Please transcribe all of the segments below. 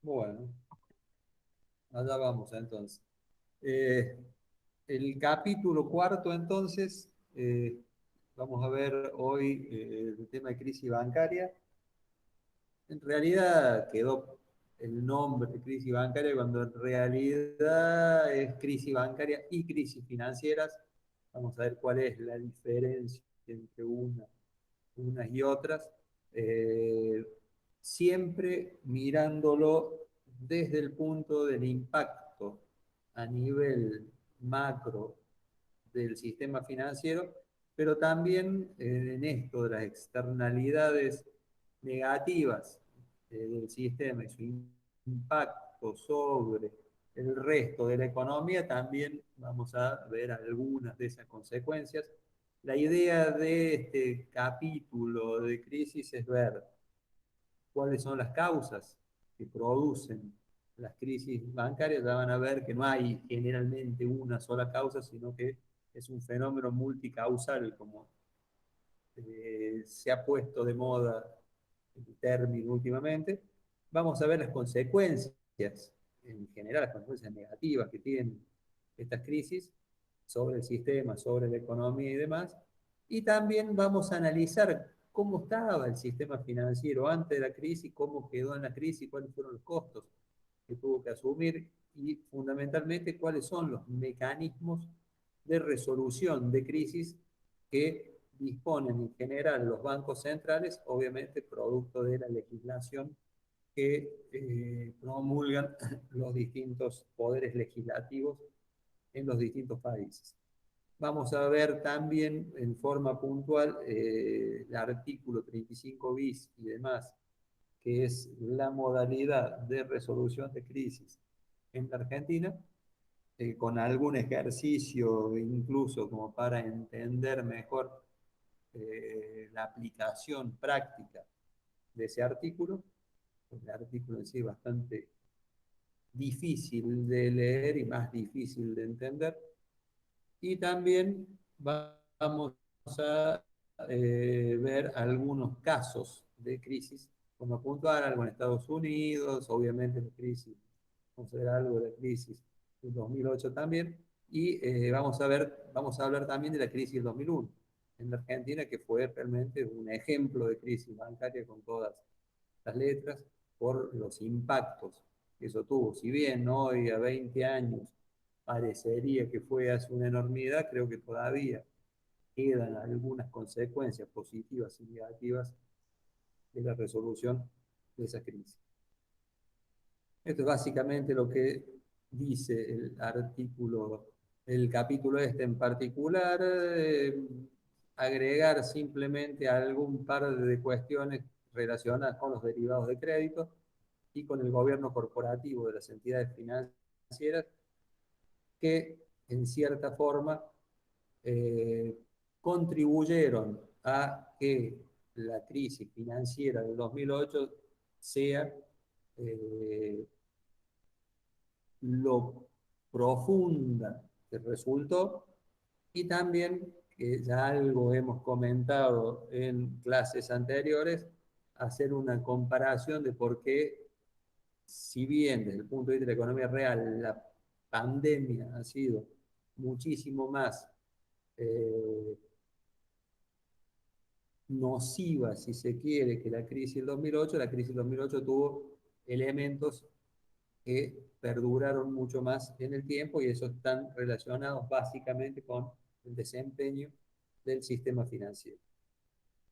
Bueno, allá vamos entonces. Eh, el capítulo cuarto entonces, vamos a ver hoy el tema de crisis bancaria. En realidad quedó el nombre de crisis bancaria cuando en realidad es crisis bancaria y crisis financieras. Vamos a ver cuál es la diferencia entre unas y otras. Eh, Siempre mirándolo desde el punto del impacto a nivel macro del sistema financiero, pero también en esto de las externalidades negativas del sistema y su impacto sobre el resto de la economía, también vamos a ver algunas de esas consecuencias. La idea de este capítulo de crisis es ver cuáles son las causas que producen las crisis bancarias. Ya van a ver que no hay generalmente una sola causa, sino que es un fenómeno multicausal, como se ha puesto de moda el término últimamente. Vamos a ver las consecuencias, en general las consecuencias negativas que tienen estas crisis sobre el sistema, sobre la economía y demás. Y también vamos a analizar cómo estaba el sistema financiero antes de la crisis, cómo quedó en la crisis, cuáles fueron los costos que tuvo que asumir y fundamentalmente cuáles son los mecanismos de resolución de crisis que disponen en general los bancos centrales, obviamente producto de la legislación que promulgan los distintos poderes legislativos en los distintos países. Vamos a ver también en forma puntual el artículo 35 bis y demás, que es la modalidad de resolución de crisis en la Argentina, con algún ejercicio incluso como para entender mejor la aplicación práctica de ese artículo. El artículo en sí es bastante difícil de leer y más difícil de entender. Y también vamos a ver algunos casos de crisis, como puntual, algo en Estados Unidos, obviamente la crisis, vamos a ver algo de la crisis del 2008 también, y vamos a hablar también de la crisis del 2001 en la Argentina, que fue realmente un ejemplo de crisis bancaria con todas las letras, por los impactos que eso tuvo. Si bien hoy a 20 años parecería que fue hace una enormidad, creo que todavía quedan algunas consecuencias positivas y negativas de la resolución de esa crisis. Esto es básicamente lo que dice el artículo, el capítulo este en particular. Agregar simplemente algún par de cuestiones relacionadas con los derivados de crédito y con el gobierno corporativo de las entidades financieras que en cierta forma eh, contribuyeron a que la crisis financiera del 2008 sea lo profunda que resultó, y también, que ya algo hemos comentado en clases anteriores, hacer una comparación de por qué, si bien desde el punto de vista de la economía real la pandemia ha sido muchísimo más eh, nociva, si se quiere, que la crisis del 2008, la crisis del 2008 tuvo elementos que perduraron mucho más en el tiempo y eso están relacionados básicamente con el desempeño del sistema financiero.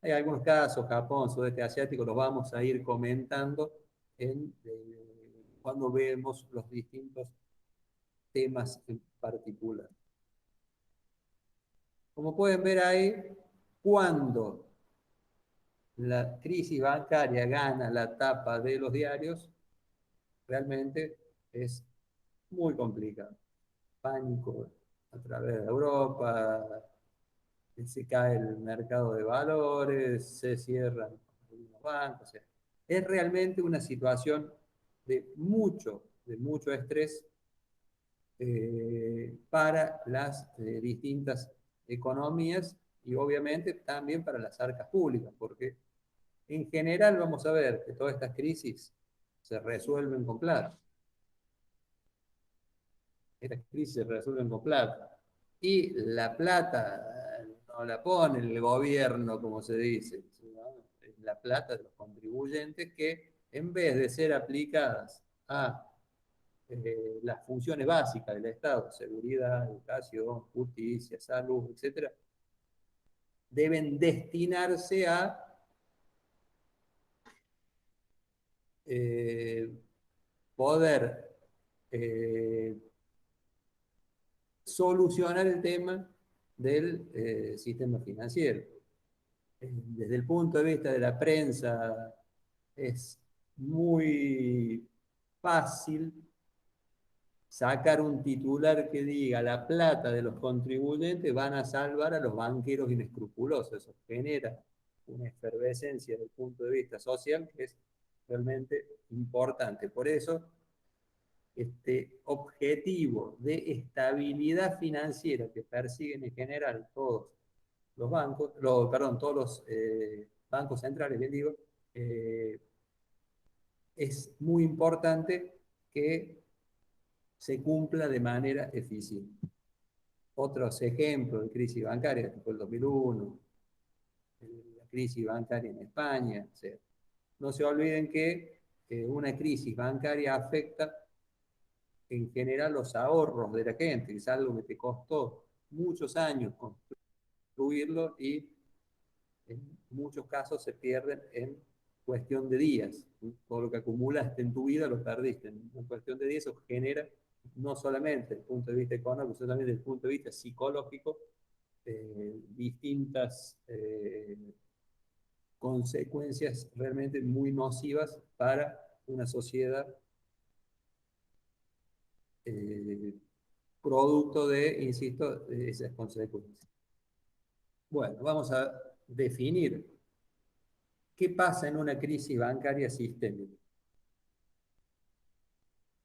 Hay algunos casos, Japón, sudeste asiático, los vamos a ir comentando cuando vemos los distintos temas en particular. Como pueden ver ahí, cuando la crisis bancaria gana la tapa de los diarios, realmente es muy complicado. Pánico a través de Europa, se cae el mercado de valores, se cierran algunos bancos. O sea, es realmente una situación de mucho estrés para las distintas economías y obviamente también para las arcas públicas, porque en general vamos a ver que todas estas crisis se resuelven con plata. Estas crisis se resuelven con plata. Y la plata no la pone el gobierno, como se dice, ¿no? Es la plata de los contribuyentes que, en vez de ser aplicadas a las funciones básicas del Estado, seguridad, educación, justicia, salud, etcétera, deben destinarse a eh, poder eh, solucionar el tema del sistema financiero. Desde el punto de vista de la prensa, es muy fácil sacar un titular que diga la plata de los contribuyentes van a salvar a los banqueros inescrupulosos. Eso genera una efervescencia desde el punto de vista social que es realmente importante. Por eso, este objetivo de estabilidad financiera que persiguen en general todos los bancos, perdón, todos los bancos centrales, bien digo, eh, es muy importante que se cumpla de manera eficiente. Otros ejemplos de crisis bancaria, que fue el 2001, la crisis bancaria en España. O sea, no se olviden que una crisis bancaria afecta en general los ahorros de la gente, que es algo que te costó muchos años construirlo y en muchos casos se pierden en cuestión de días. Todo lo que acumulaste en tu vida lo perdiste. En cuestión de días eso genera no solamente desde el punto de vista económico, sino también desde el punto de vista psicológico, distintas consecuencias realmente muy nocivas para una sociedad eh, producto de, insisto, de esas consecuencias. Bueno, vamos a definir qué pasa en una crisis bancaria sistémica.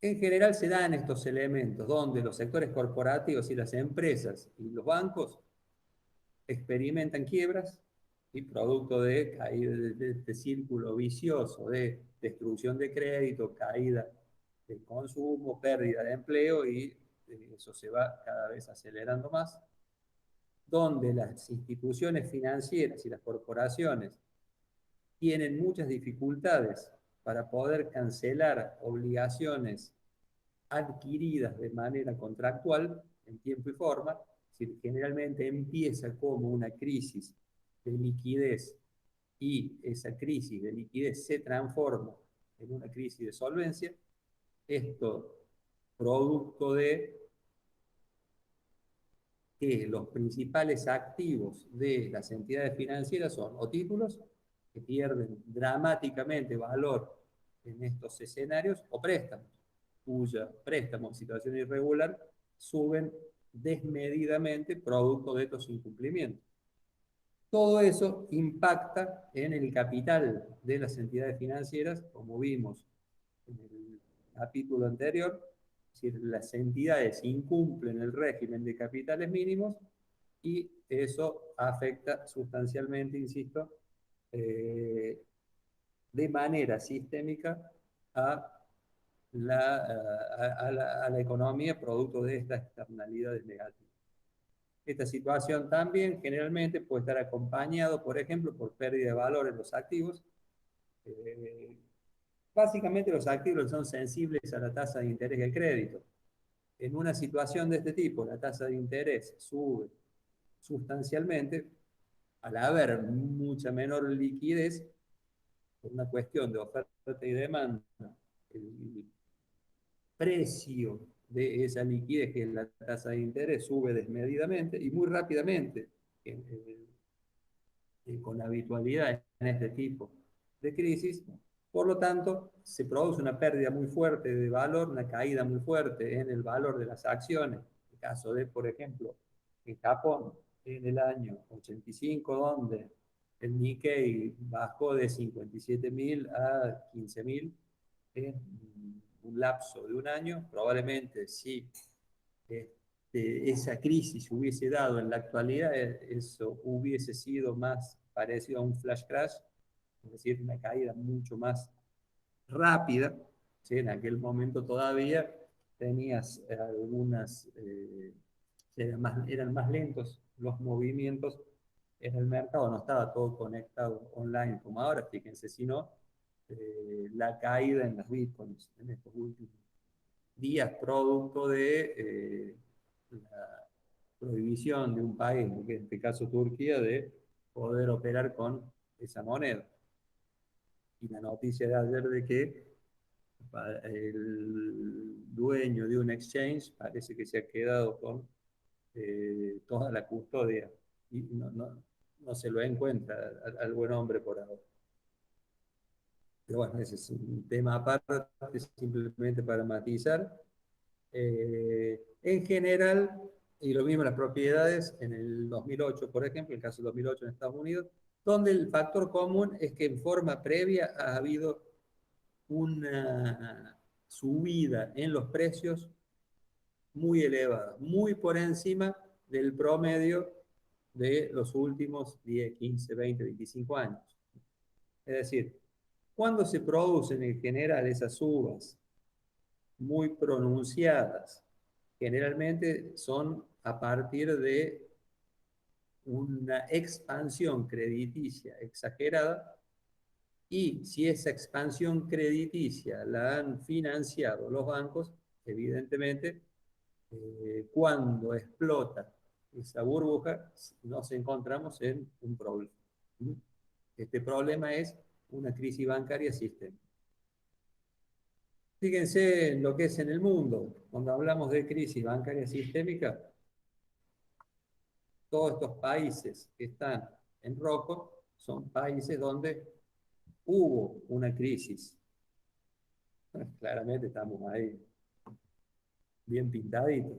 En general se dan estos elementos donde los sectores corporativos y las empresas y los bancos experimentan quiebras y producto de caída de este círculo vicioso de destrucción de crédito, caída del consumo, pérdida de empleo y eso se va cada vez acelerando más, donde las instituciones financieras y las corporaciones tienen muchas dificultades para poder cancelar obligaciones adquiridas de manera contractual en tiempo y forma. Es decir, generalmente empieza como una crisis de liquidez y esa crisis de liquidez se transforma en una crisis de solvencia. Esto producto de que los principales activos de las entidades financieras son o títulos que pierden dramáticamente valor en estos escenarios o préstamos, cuya préstamos en situación irregular suben desmedidamente producto de estos incumplimientos. Todo eso impacta en el capital de las entidades financieras, como vimos en el capítulo anterior. Es decir, las entidades incumplen el régimen de capitales mínimos y eso afecta sustancialmente, insisto, eh, de manera sistémica a la economía producto de estas externalidades negativas. Esta situación también generalmente puede estar acompañado, por ejemplo, por pérdida de valor en los activos. Eh, Básicamente los activos son sensibles a la tasa de interés del crédito. En una situación de este tipo, la tasa de interés sube sustancialmente, al haber mucha menor liquidez, por una cuestión de oferta y demanda, el precio de esa liquidez, que es la tasa de interés, sube desmedidamente y muy rápidamente, con habitualidad en este tipo de crisis. Por lo tanto, se produce una pérdida muy fuerte de valor, una caída muy fuerte en el valor de las acciones. En el caso de, por ejemplo, en Japón, en el año 85, donde el Nikkei bajó de 57.000 a 15.000 en un lapso de un año. Probablemente si esa crisis hubiese dado en la actualidad, eso hubiese sido más parecido a un flash crash, es decir, una caída mucho más rápida, ¿sí? En aquel momento todavía tenías algunas, eran más lentos los movimientos en el mercado, no estaba todo conectado online como ahora, fíjense, sino la caída en las bitcoins en estos últimos días, producto de la prohibición de un país, que en este caso Turquía, de poder operar con esa moneda. Y la noticia de ayer de que el dueño de un exchange parece que se ha quedado con toda la custodia y no se lo encuentra al buen hombre por ahora. Pero bueno, ese es un tema aparte, simplemente para matizar. En general, y lo mismo las propiedades, en el 2008, por ejemplo, el caso del 2008 en Estados Unidos, donde el factor común es que en forma previa ha habido una subida en los precios muy elevada, muy por encima del promedio de los últimos 10, 15, 20, 25 años. Es decir, cuando se producen en general esas subas muy pronunciadas, generalmente son a partir de una expansión crediticia exagerada, y si esa expansión crediticia la han financiado los bancos, evidentemente, cuando explota esa burbuja, nos encontramos en un problema. Este problema es una crisis bancaria sistémica. Fíjense en lo que es en el mundo. Cuando hablamos de crisis bancaria sistémica, todos estos países que están en rojo son países donde hubo una crisis. Claramente estamos ahí bien pintaditos.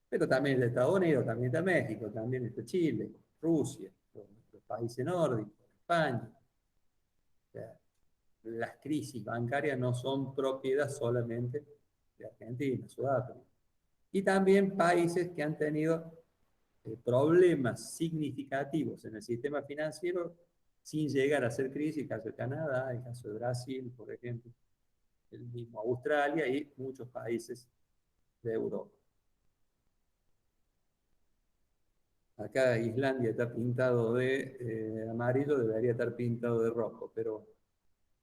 Pero también está Estados Unidos, también está México, también está Chile, Rusia, los países nórdicos, España. O sea, las crisis bancarias no son propiedad solamente de Argentina, Sudáfrica. Y también países que han tenido problemas significativos en el sistema financiero sin llegar a ser crisis, el caso de Canadá, el caso de Brasil, por ejemplo, el mismo Australia y muchos países de Europa. Acá Islandia está pintado de amarillo, debería estar pintado de rojo, pero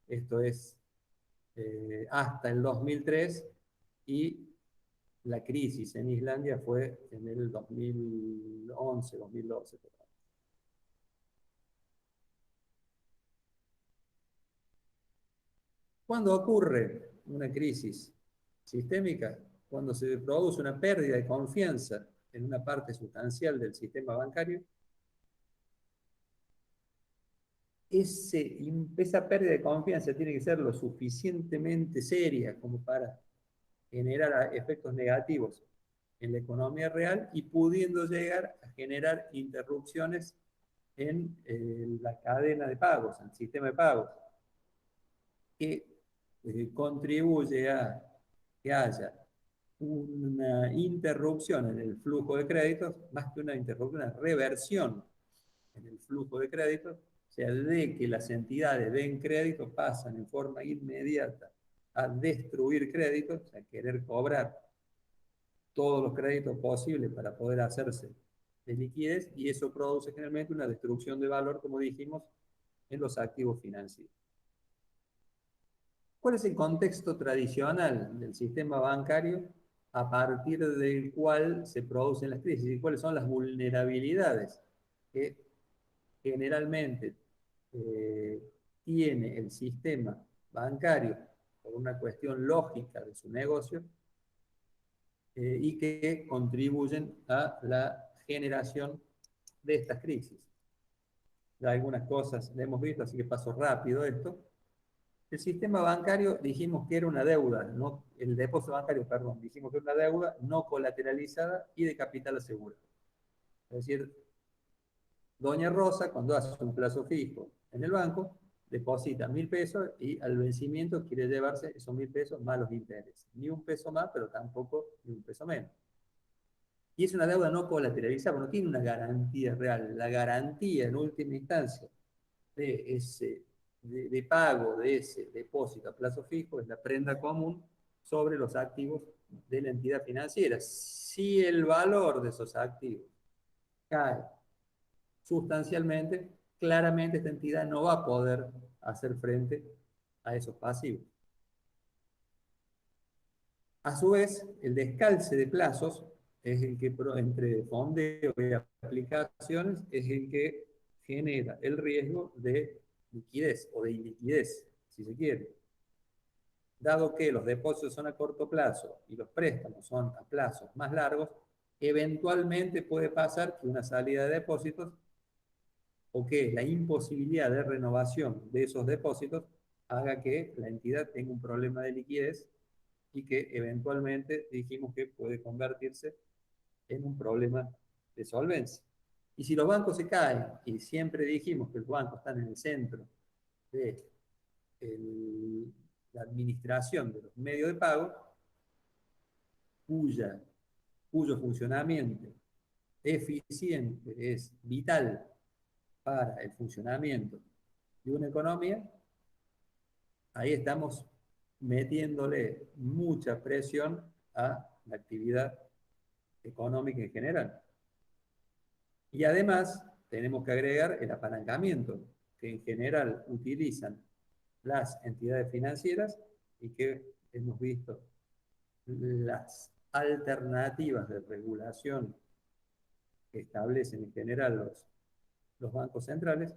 esto es hasta el 2003, y la crisis en Islandia fue en el 2011, 2012. ¿Cuándo ocurre una crisis sistémica? Cuando se produce una pérdida de confianza en una parte sustancial del sistema bancario. Esa pérdida de confianza tiene que ser lo suficientemente seria como para generar efectos negativos en la economía real y pudiendo llegar a generar interrupciones en la cadena de pagos, en el sistema de pagos, que contribuye a que haya una interrupción en el flujo de créditos, más que una interrupción, una reversión en el flujo de créditos, o sea, de que las entidades den crédito pasan en forma inmediata a destruir créditos, a querer cobrar todos los créditos posibles para poder hacerse de liquidez, y eso produce generalmente una destrucción de valor, como dijimos, en los activos financieros. ¿Cuál es el contexto tradicional del sistema bancario a partir del cual se producen las crisis? ¿Y cuáles son las vulnerabilidades que generalmente eh, tiene el sistema bancario por una cuestión lógica de su negocio y que contribuyen a la generación de estas crisis? Ya algunas cosas le hemos visto, así que paso rápido esto. El sistema bancario dijimos que era una deuda, no, el depósito bancario, perdón, dijimos que era una deuda no colateralizada y de capital asegurado. Es decir, doña Rosa, cuando hace un plazo fijo en el banco, deposita 1.000 pesos y al vencimiento quiere llevarse esos 1.000 pesos más los intereses. Ni un peso más, pero tampoco ni un peso menos. Y es una deuda no colateralizada, no tiene una garantía real. La garantía en última instancia de ese de pago de ese depósito a plazo fijo es la prenda común sobre los activos de la entidad financiera. Si el valor de esos activos cae sustancialmente, claramente esta entidad no va a poder hacer frente a esos pasivos. A su vez, el descalce de plazos es el que, entre fondeo y aplicaciones, es el que genera el riesgo de liquidez o de iliquidez, si se quiere. Dado que los depósitos son a corto plazo y los préstamos son a plazos más largos, eventualmente puede pasar que una salida de depósitos o que la imposibilidad de renovación de esos depósitos haga que la entidad tenga un problema de liquidez y que eventualmente dijimos que puede convertirse en un problema de solvencia. Y si los bancos se caen, y siempre dijimos que los bancos están en el centro de la administración de los medios de pago, cuyo funcionamiento eficiente es vital para el funcionamiento de una economía, ahí estamos metiéndole mucha presión a la actividad económica en general. Y además tenemos que agregar el apalancamiento, que en general utilizan las entidades financieras y que hemos visto las alternativas de regulación que establecen en general los bancos centrales.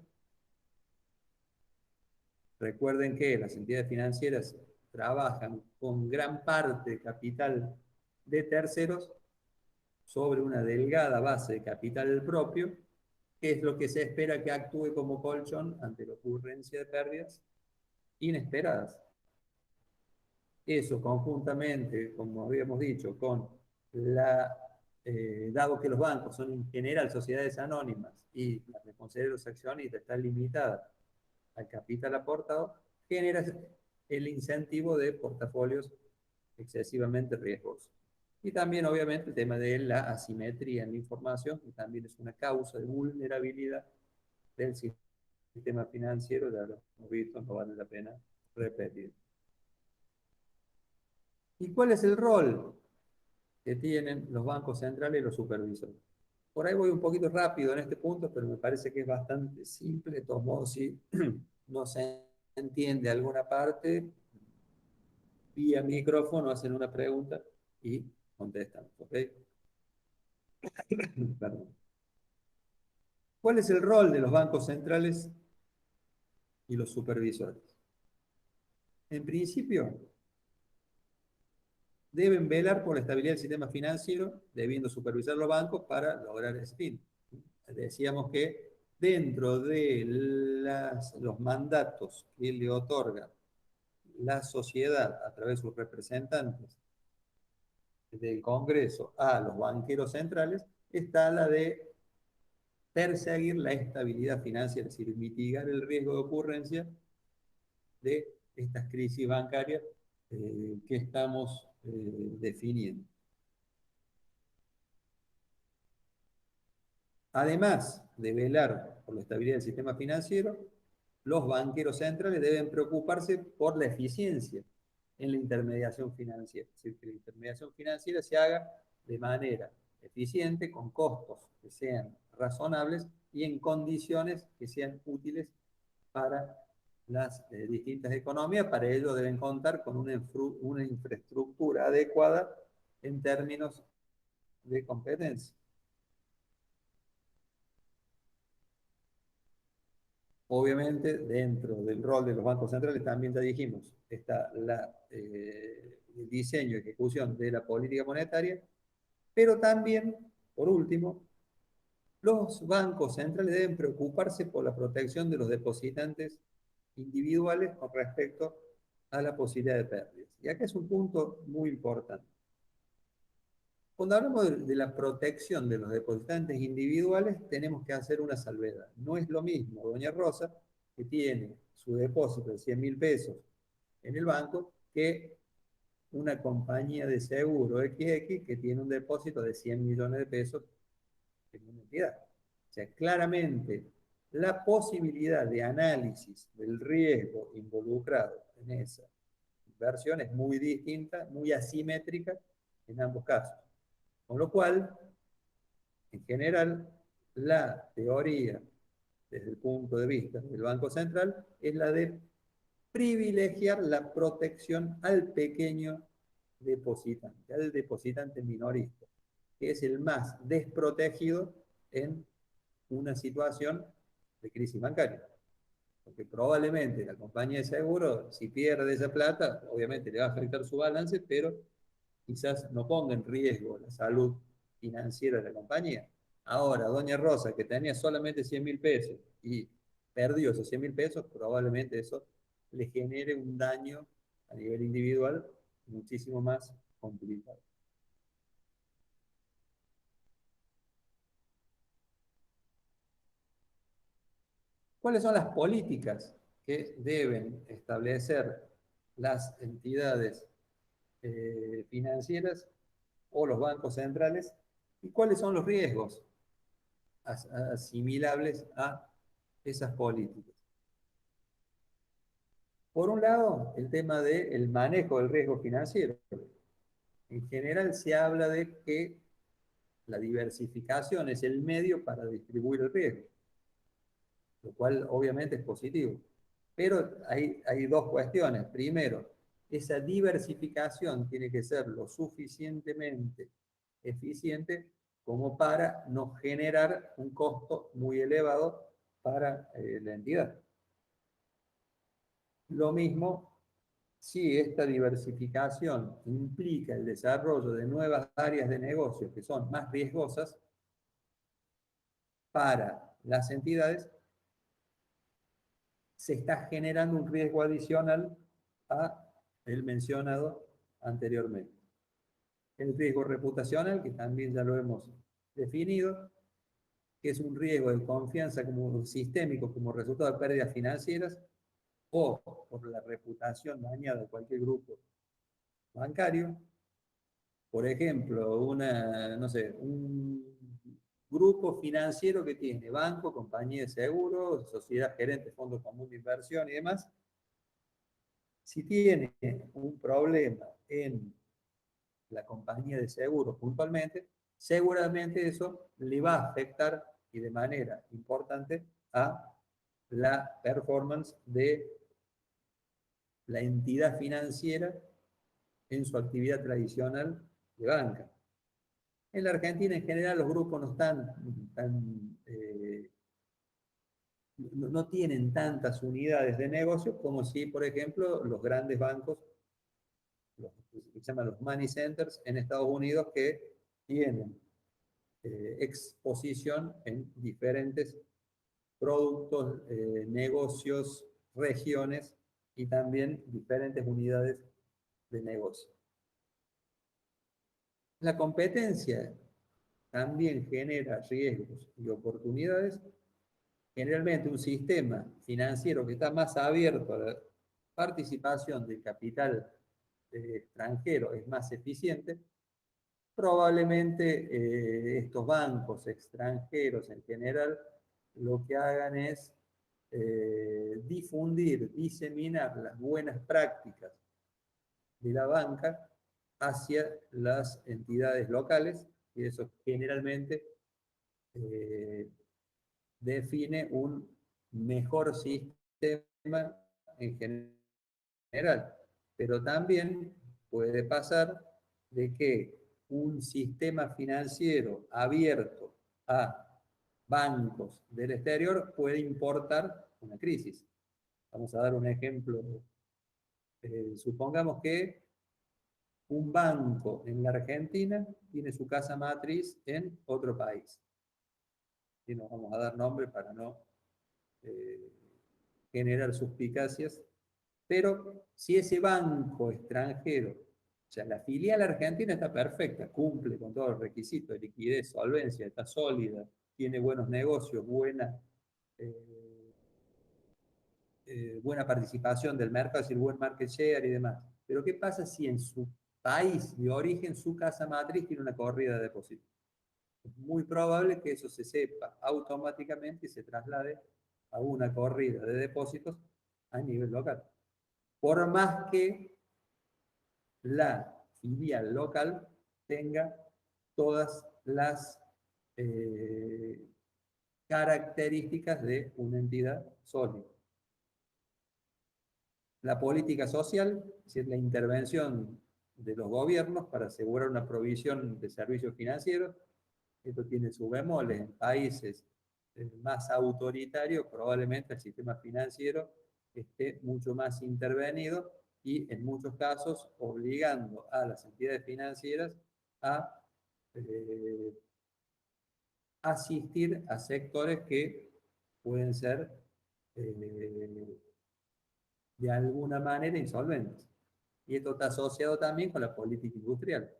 Recuerden que las entidades financieras trabajan con gran parte de capital de terceros sobre una delgada base de capital propio, que es lo que se espera que actúe como colchón ante la ocurrencia de pérdidas inesperadas. Eso conjuntamente, como habíamos dicho, con dado que los bancos son en general sociedades anónimas y la responsabilidad de los accionistas está limitada al capital aportado, genera el incentivo de portafolios excesivamente riesgosos. Y también, obviamente, el tema de la asimetría en la información, que también es una causa de vulnerabilidad del sistema financiero, ya lo hemos visto, no vale la pena repetir. ¿Y cuál es el rol que tienen los bancos centrales y los supervisores? Por ahí voy un poquito rápido en este punto, pero me parece que es bastante simple. De todos modos, si no se entiende alguna parte, vía micrófono hacen una pregunta y contestan. ¿Ok? Perdón. ¿Cuál es el rol de los bancos centrales y los supervisores? En principio, deben velar por la estabilidad del sistema financiero, debiendo supervisar los bancos para lograr ese fin. Decíamos que dentro de los mandatos que le otorga la sociedad a través de sus representantes del Congreso a los banqueros centrales, está la de perseguir la estabilidad financiera, es decir, mitigar el riesgo de ocurrencia de estas crisis bancarias que estamos definiendo. Además de velar por la estabilidad del sistema financiero, los banqueros centrales deben preocuparse por la eficiencia en la intermediación financiera. Es decir, que la intermediación financiera se haga de manera eficiente, con costos que sean razonables y en condiciones que sean útiles para las distintas economías. Para ello deben contar con una infraestructura adecuada en términos de competencia. Obviamente, dentro del rol de los bancos centrales, también ya dijimos, está el diseño y ejecución de la política monetaria, pero también, por último, los bancos centrales deben preocuparse por la protección de los depositantes individuales con respecto a la posibilidad de pérdidas. Y acá es un punto muy importante. Cuando hablamos de la protección de los depositantes individuales, tenemos que hacer una salvedad. No es lo mismo doña Rosa, que tiene su depósito de 100.000 pesos en el banco, que una compañía de seguro XX que tiene un depósito de 100 millones de pesos en una entidad. O sea, claramente la posibilidad de análisis del riesgo involucrado en esa inversión es muy distinta, muy asimétrica en ambos casos. Con lo cual, en general, la teoría, desde el punto de vista del Banco Central, es la de privilegiar la protección al pequeño depositante, al depositante minorista, que es el más desprotegido en una situación de crisis bancaria. Porque probablemente la compañía de seguro, si pierde esa plata, obviamente le va a afectar su balance, pero quizás no ponga en riesgo la salud financiera de la compañía. Ahora, doña Rosa, que tenía solamente 100.000 pesos y perdió esos 100.000 pesos, probablemente eso le genere un daño a nivel individual muchísimo más complicado. ¿Cuáles son las políticas que deben establecer las entidades financieras o los bancos centrales? ¿Y cuáles son los riesgos asimilables a esas políticas? Por un lado, el tema del manejo del riesgo financiero. En general se habla de que la diversificación es el medio para distribuir el riesgo, lo cual obviamente es positivo. Pero hay dos cuestiones. Primero, esa diversificación tiene que ser lo suficientemente eficiente como para no generar un costo muy elevado para la entidad. Lo mismo si esta diversificación implica el desarrollo de nuevas áreas de negocio que son más riesgosas para las entidades, se está generando un riesgo adicional a el mencionado anteriormente. El riesgo reputacional, que también ya lo hemos definido, que es un riesgo de confianza como sistémico como resultado de pérdidas financieras o por la reputación dañada de cualquier grupo bancario. Por ejemplo, no sé, un grupo financiero que tiene banco, compañía de seguros, sociedad gerente, fondo común de inversión y demás. Si tiene un problema en la compañía de seguros puntualmente, seguramente eso le va a afectar y de manera importante a la performance de la entidad financiera en su actividad tradicional de banca. En la Argentina en general los grupos no están no tienen tantas unidades de negocio como si, por ejemplo, los grandes bancos, los que se llaman los money centers en Estados Unidos, que tienen exposición en diferentes productos, negocios, regiones y también diferentes unidades de negocio. La competencia también genera riesgos y oportunidades. Generalmente un sistema financiero que está más abierto a la participación del capital extranjero es más eficiente. Probablemente estos bancos extranjeros en general lo que hagan es difundir, diseminar las buenas prácticas de la banca hacia las entidades locales y eso generalmente eh, define un mejor sistema en general. Pero también puede pasar de que un sistema financiero abierto a bancos del exterior puede importar una crisis. Vamos a dar un ejemplo. Supongamos que un banco en la Argentina tiene su casa matriz en otro país. Y no vamos a dar nombre para no eh, generar suspicacias, pero si ese banco extranjero, o sea, la filial argentina está perfecta, cumple con todos los requisitos de liquidez, solvencia, está sólida, tiene buenos negocios, eh, buena participación del mercado, es decir, buen market share y demás. Pero ¿qué pasa si en su país de origen, su casa matriz tiene una corrida de depósitos? Es muy probable que eso se sepa automáticamente y se traslade a una corrida de depósitos a nivel local. Por más que la filial local tenga todas las eh, características de una entidad sólida. La política social, es decir, la intervención de los gobiernos para asegurar una provisión de servicios financieros, esto tiene sus bemoles. En países más autoritarios, probablemente el sistema financiero esté mucho más intervenido y en muchos casos obligando a las entidades financieras a eh, asistir a sectores que pueden ser de alguna manera insolventes. Y esto está asociado también con la política industrial.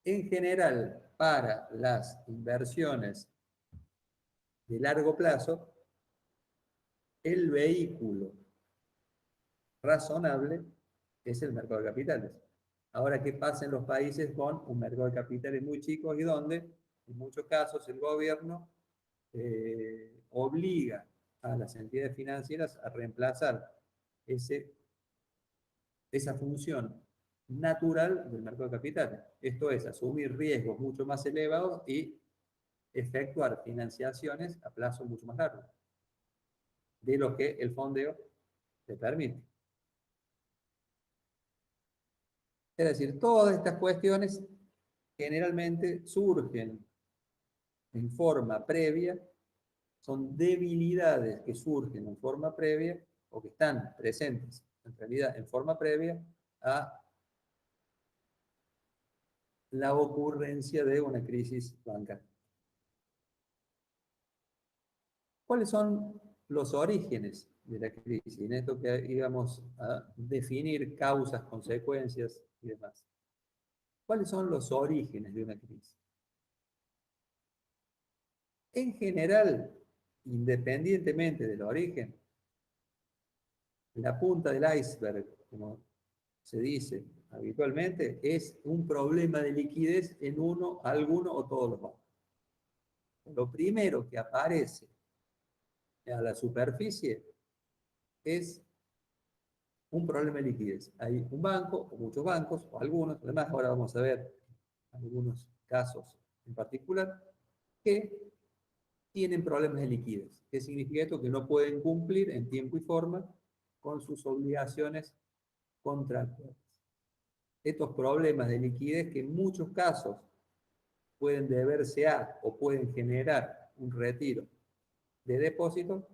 En general, para las inversiones de largo plazo, el vehículo razonable es el mercado de capitales. Ahora, ¿qué pasa en los países con un mercado de capitales muy chico y donde en muchos casos el gobierno obliga a las entidades financieras a reemplazar esa función natural del mercado de capitales? Esto es, asumir riesgos mucho más elevados y efectuar financiaciones a plazo mucho más largo de lo que el fondeo le permite. Es decir, todas estas cuestiones generalmente surgen en forma previa, son debilidades que surgen en forma previa o que están presentes en realidad en forma previa a la ocurrencia de una crisis bancaria. ¿Cuáles son los orígenes de la crisis? En esto que íbamos a definir causas, consecuencias y demás. ¿Cuáles son los orígenes de una crisis? En general, independientemente del origen, la punta del iceberg, como se dice habitualmente, es un problema de liquidez en alguno o todos los bancos. Lo primero que aparece a la superficie es un problema de liquidez. Hay un banco, o muchos bancos, o algunos, además ahora vamos a ver algunos casos en particular, que tienen problemas de liquidez. ¿Qué significa esto? Que no pueden cumplir en tiempo y forma con sus obligaciones contractuales. Estos problemas de liquidez que en muchos casos pueden deberse a o pueden generar un retiro de depósito,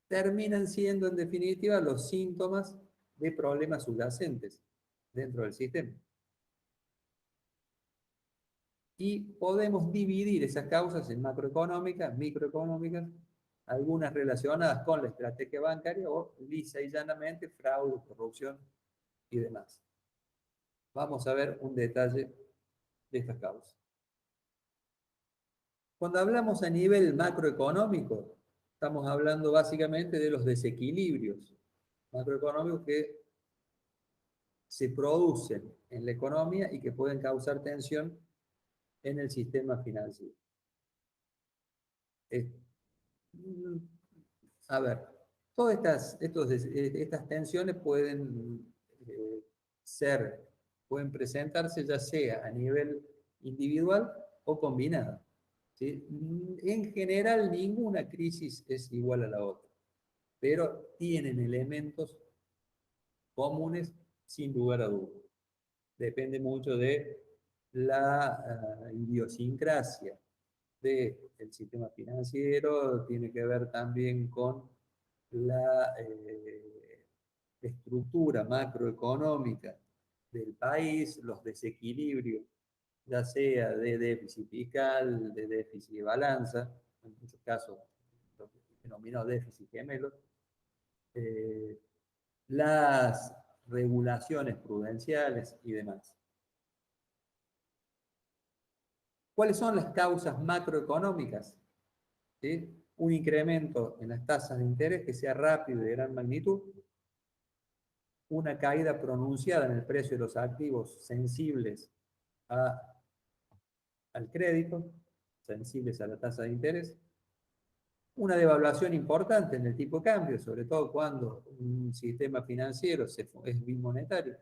terminan siendo en definitiva los síntomas de problemas subyacentes dentro del sistema. Y podemos dividir esas causas en macroeconómicas, microeconómicas, algunas relacionadas con la estrategia bancaria o lisa y llanamente fraude, corrupción y demás. Vamos a ver un detalle de estas causas. Cuando hablamos a nivel macroeconómico, estamos hablando básicamente de los desequilibrios macroeconómicos que se producen en la economía y que pueden causar tensión en el sistema financiero. Mm, A ver, todas estas tensiones eh, ser, pueden presentarse ya sea a nivel individual o combinada, ¿sí? En general, ninguna crisis es igual a la otra, pero tienen elementos comunes sin lugar a dudas. Depende mucho de la idiosincrasia del sistema financiero, tiene que ver también con la estructura macroeconómica del país, los desequilibrios, ya sea de déficit fiscal, de déficit de balanza, en muchos casos lo que se denomina déficit gemelo, eh, las regulaciones prudenciales y demás. ¿Cuáles son las causas macroeconómicas? ¿Sí? Un incremento en las tasas de interés que sea rápido y de gran magnitud, una caída pronunciada en el precio de los activos sensibles al crédito, sensibles a la tasa de interés, Una devaluación importante en el tipo de cambio, sobre todo cuando un sistema financiero es bimonetario.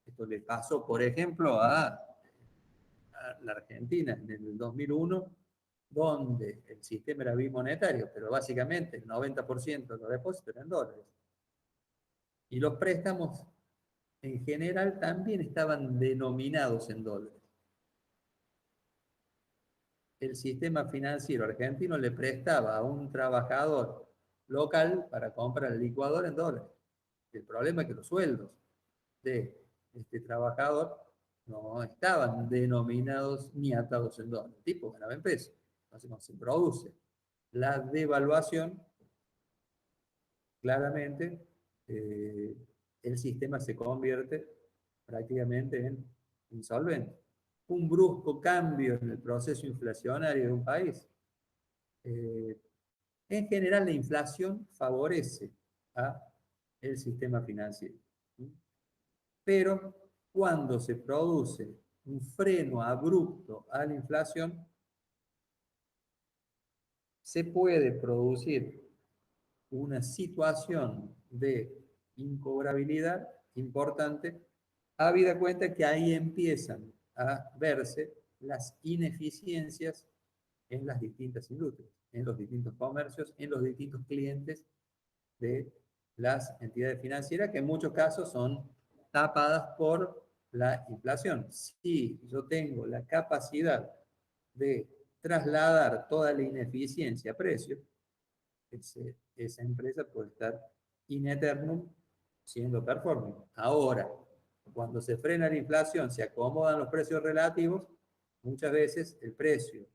Esto le pasó, por ejemplo, a la Argentina en el 2001, donde el sistema era bimonetario, pero básicamente el 90% de los depósitos eran dólares. Y los préstamos en general también estaban denominados en dólares. El sistema financiero argentino le prestaba a un trabajador local para comprar el licuador en dólares. El problema es que los sueldos de este trabajador no estaban denominados ni atados en dólares. El tipo ganaba en pesos. Entonces, cuando se produce la devaluación, claramente eh, el sistema se convierte prácticamente en insolvente. Un brusco cambio en el proceso inflacionario de un país. Eh, en general, la inflación favorece a el sistema financiero. Pero cuando se produce un freno abrupto a la inflación, se puede producir una situación de incobrabilidad importante, habida cuenta que ahí empiezan a verse las ineficiencias en las distintas industrias, en los distintos comercios, en los distintos clientes de las entidades financieras, que en muchos casos son tapadas por la inflación. Si yo tengo la capacidad de trasladar toda la ineficiencia a precios, esa empresa puede estar in eternum siendo performing. Ahora, cuando se frena la inflación, se acomodan los precios relativos, muchas veces el precio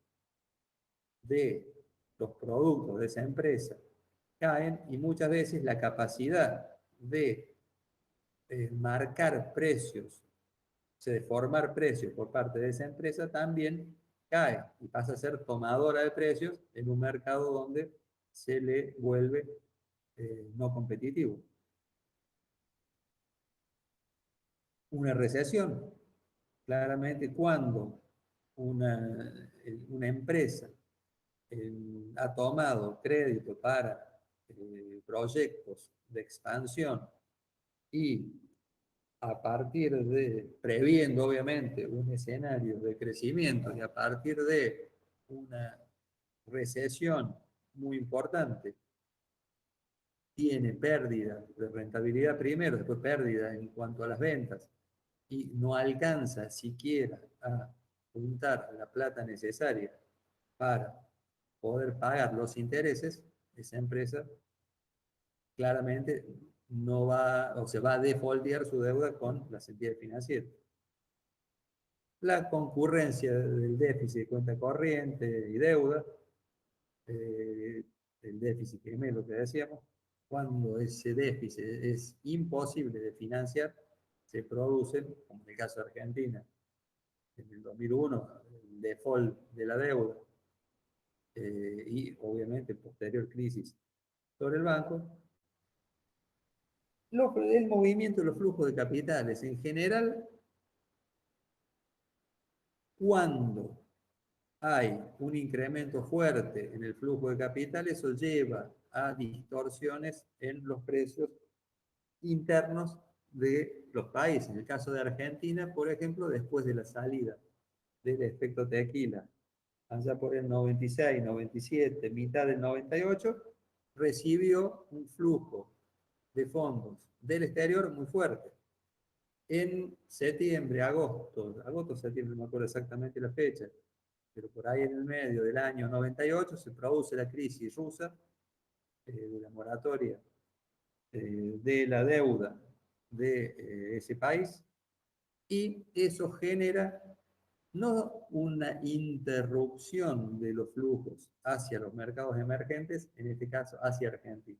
de los productos de esa empresa caen y muchas veces la capacidad de marcar precios, de formar precios por parte de esa empresa también cae y pasa a ser tomadora de precios en un mercado donde se le vuelve no competitivo. Una recesión, claramente cuando una empresa ha tomado crédito para proyectos de expansión y a partir de, previendo obviamente un escenario de crecimiento y a partir de una recesión muy importante, tiene pérdida de rentabilidad primero, después pérdida en cuanto a las ventas y no alcanza siquiera a juntar la plata necesaria para poder pagar los intereses, esa empresa claramente no va o se va a defaultear su deuda con las entidades financieras. La concurrencia del déficit de cuenta corriente y deuda, el déficit primero, lo que decíamos, cuando ese déficit es imposible de financiar, se producen, como en el caso de Argentina, en el 2001, el default de la deuda y obviamente posterior crisis sobre el banco, el movimiento de los flujos de capitales en general, cuando hay un incremento fuerte en el flujo de capital, eso lleva a distorsiones en los precios internos de los países. En el caso de Argentina, por ejemplo, después de la salida del efecto tequila, allá por el 96, 97, mitad del 98, recibió un flujo de fondos del exterior muy fuerte. En septiembre, agosto, septiembre, no me acuerdo exactamente la fecha, pero por ahí en el medio del año 98 se produce la crisis rusa de la moratoria de la deuda de ese país y eso genera no una interrupción de los flujos hacia los mercados emergentes, en este caso hacia Argentina,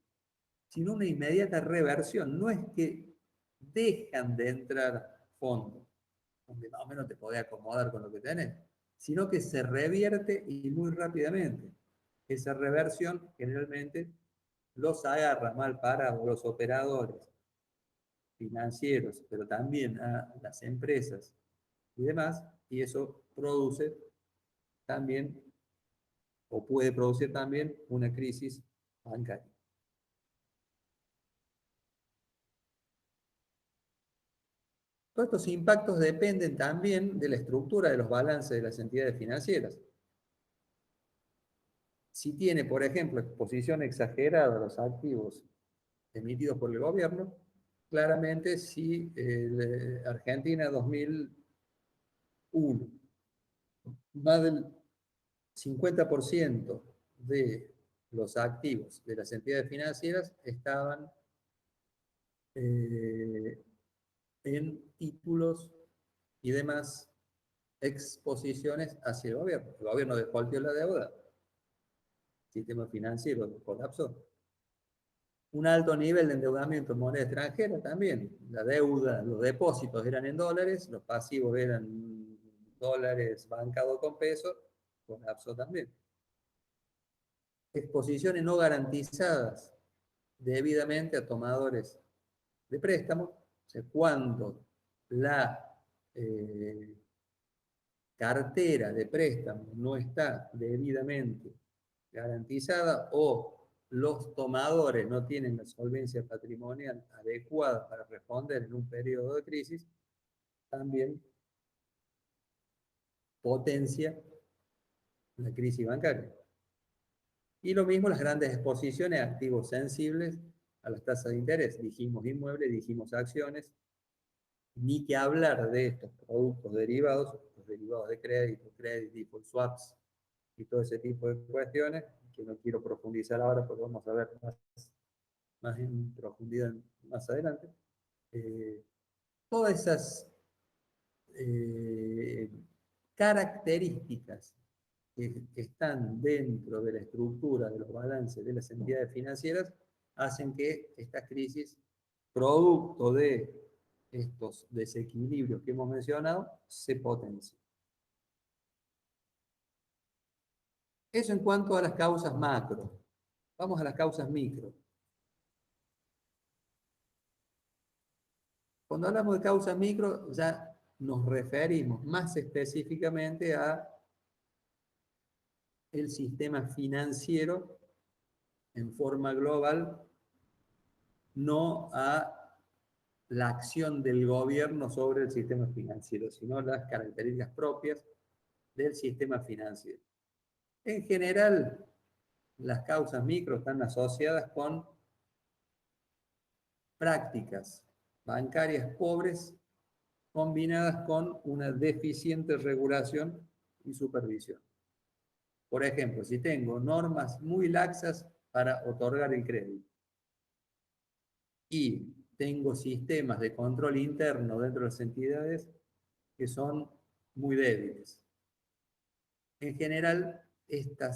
sino una inmediata reversión. No es que dejan de entrar fondos, donde más o menos te podés acomodar con lo que tenés, sino que se revierte y muy rápidamente. Esa reversión generalmente los agarra mal parados los operadores financieros, pero también a las empresas y demás, y eso produce también o puede producir también una crisis bancaria. Todos estos impactos dependen también de la estructura de los balances de las entidades financieras. Si tiene, por ejemplo, exposición exagerada a los activos emitidos por el gobierno, claramente si Argentina 2001, más del 50% de los activos de las entidades financieras estaban en títulos y demás exposiciones hacia el gobierno. El gobierno defaultió la deuda, el sistema financiero colapsó. Un alto nivel de endeudamiento en moneda extranjera también. La deuda, los depósitos eran en dólares, los pasivos eran dólares bancados con pesos, colapsó también. Exposiciones no garantizadas debidamente a tomadores de préstamo, o sea, cuando la cartera de préstamo no está debidamente garantizada o los tomadores no tienen la solvencia patrimonial adecuada para responder en un periodo de crisis, también potencia la crisis bancaria. Y lo mismo las grandes exposiciones a activos sensibles a las tasas de interés. Dijimos inmuebles, dijimos acciones, ni que hablar de estos productos derivados, los derivados de crédito, credit default swaps y todo ese tipo de cuestiones, que no quiero profundizar ahora porque vamos a ver más en profundidad más adelante. Todas esas características que están dentro de la estructura de los balances de las entidades financieras hacen que esta crisis, producto de estos desequilibrios que hemos mencionado, se potencie. Eso en cuanto a las causas macro. Vamos a las causas micro. Cuando hablamos de causas micro, ya nos referimos más específicamente a el sistema financiero en forma global, no a la acción del gobierno sobre el sistema financiero, sino las características propias del sistema financiero. En general, las causas micro están asociadas con prácticas bancarias pobres combinadas con una deficiente regulación y supervisión. Por ejemplo, si tengo normas muy laxas para otorgar el crédito y tengo sistemas de control interno dentro de las entidades que son muy débiles. En general, esta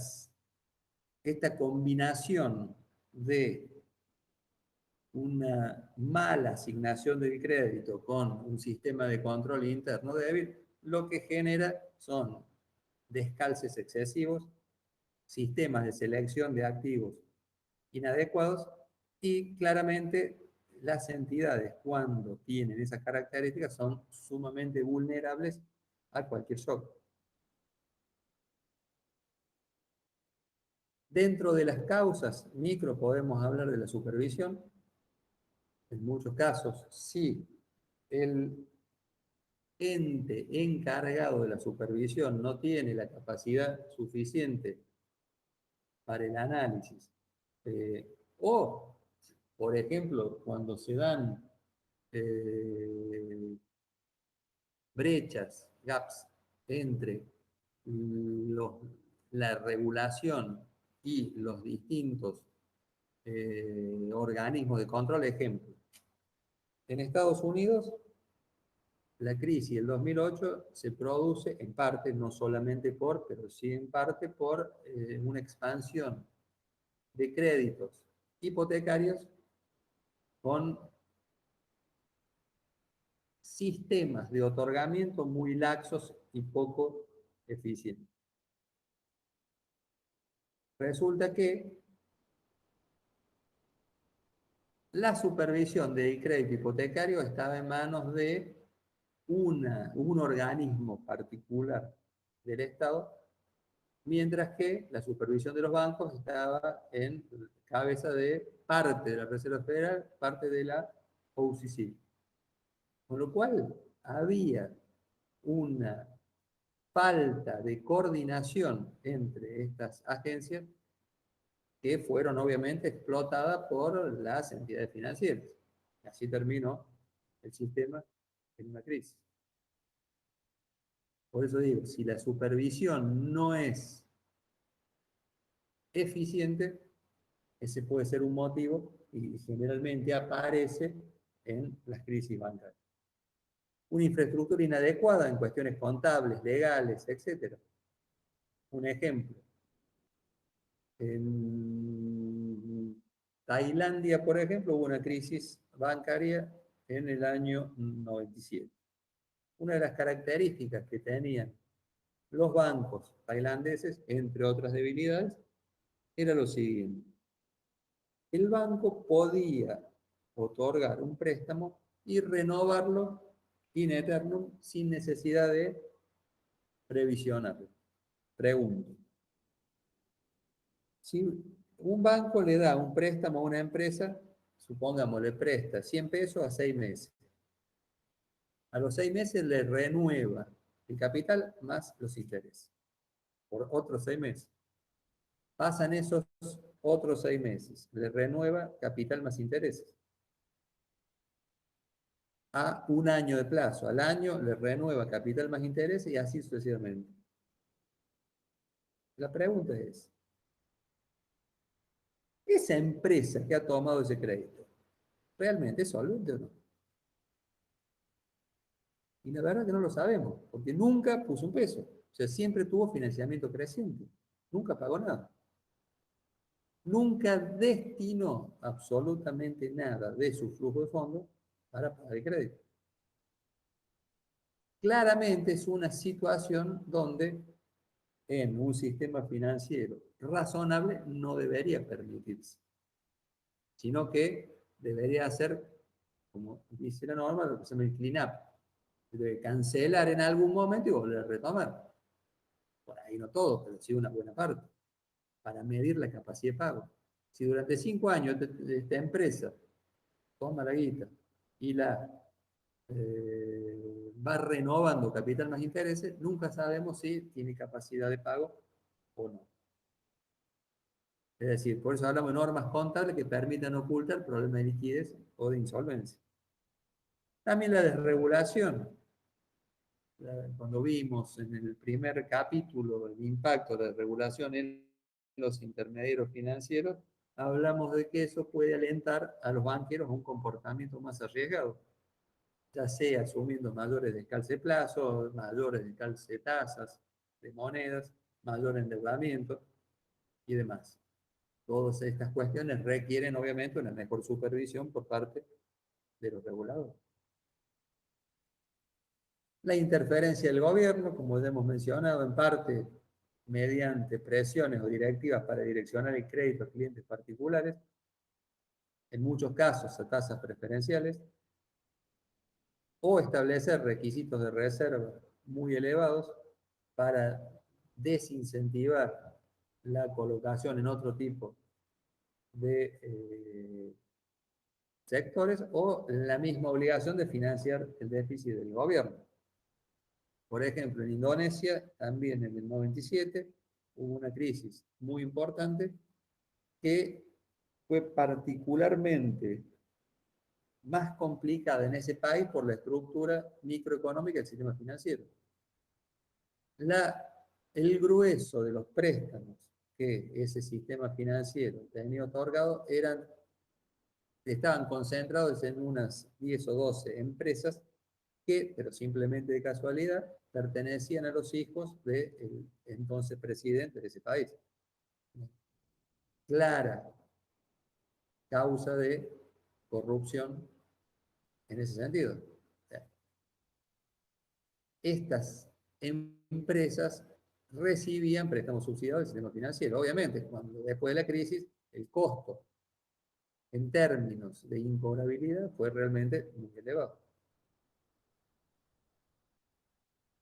combinación de una mala asignación del crédito con un sistema de control interno débil, lo que genera son descalces excesivos, sistemas de selección de activos inadecuados y claramente las entidades cuando tienen esas características son sumamente vulnerables a cualquier shock. Dentro de las causas micro podemos hablar de la supervisión. En muchos casos, si el ente encargado de la supervisión no tiene la capacidad suficiente para el análisis, o, por ejemplo, cuando se dan brechas, gaps, entre la regulación y los distintos organismos de control. Ejemplo, en Estados Unidos, la crisis del 2008 se produce en parte, no solamente por, pero sí en parte por una expansión de créditos hipotecarios con sistemas de otorgamiento muy laxos y poco eficientes. Resulta que la supervisión del crédito hipotecario estaba en manos de un organismo particular del Estado mientras que la supervisión de los bancos estaba en cabeza de parte de la Reserva Federal, parte de la OCC. Con lo cual había una falta de coordinación entre estas agencias que fueron obviamente explotadas por las entidades financieras. Así terminó el sistema en una crisis. Por eso digo, si la supervisión no es eficiente, ese puede ser un motivo y generalmente aparece en las crisis bancarias. Una infraestructura inadecuada en cuestiones contables, legales, etc. Un ejemplo, en Tailandia, por ejemplo, hubo una crisis bancaria en el año 97. Una de las características que tenían los bancos tailandeses, entre otras debilidades, era lo siguiente. El banco podía otorgar un préstamo y renovarlo in eternum sin necesidad de previsionarlo. Pregunto, si un banco le da un préstamo a una empresa, supongamos, le presta 100 pesos a 6 meses. A los 6 meses le renueva el capital más los intereses por otros 6 meses. Pasan esos otros 6 meses, le renueva capital más intereses. A un año de plazo, al año le renueva capital más intereses y así sucesivamente. La pregunta es, ¿esa empresa que ha tomado ese crédito realmente es solvente o no? Y la verdad que no lo sabemos, porque nunca puso un peso. O sea, siempre tuvo financiamiento creciente. Nunca pagó nada. Nunca destinó absolutamente nada de su flujo de fondos para pagar el crédito. Claramente es una situación donde en un sistema financiero razonable no debería permitirse, sino que debería hacer, como dice la norma, lo que se llama el clean up, de cancelar en algún momento y volver a retomar. Por ahí no todo, pero sí una buena parte, para medir la capacidad de pago. Si durante 5 años esta empresa toma la guita y la va renovando capital más intereses, nunca sabemos si tiene capacidad de pago o no. Es decir, por eso hablamos de normas contables que permitan ocultar problemas de liquidez o de insolvencia. También la desregulación. Cuando vimos en el primer capítulo el impacto de la regulación en los intermediarios financieros, hablamos de que eso puede alentar a los banqueros a un comportamiento más arriesgado, ya sea asumiendo mayores descalce de plazo, mayores descalce de tasas, de monedas, mayor endeudamiento y demás. Todas estas cuestiones requieren obviamente una mejor supervisión por parte de los reguladores. La interferencia del gobierno, como ya hemos mencionado, en parte mediante presiones o directivas para direccionar el crédito a clientes particulares, en muchos casos a tasas preferenciales, o establecer requisitos de reserva muy elevados para desincentivar la colocación en otro tipo de sectores o la misma obligación de financiar el déficit del gobierno. Por ejemplo, en Indonesia, también en el 97, hubo una crisis muy importante que fue particularmente más complicada en ese país por la estructura microeconómica del sistema financiero. El grueso de los préstamos que ese sistema financiero tenía otorgado estaban concentrados en unas 10 o 12 empresas que, pero simplemente de casualidad, pertenecían a los hijos del entonces presidente de ese país. Clara causa de corrupción en ese sentido. O sea, estas empresas recibían préstamos subsidiados del sistema financiero. Obviamente, cuando después de la crisis, el costo en términos de incobrabilidad fue realmente muy elevado.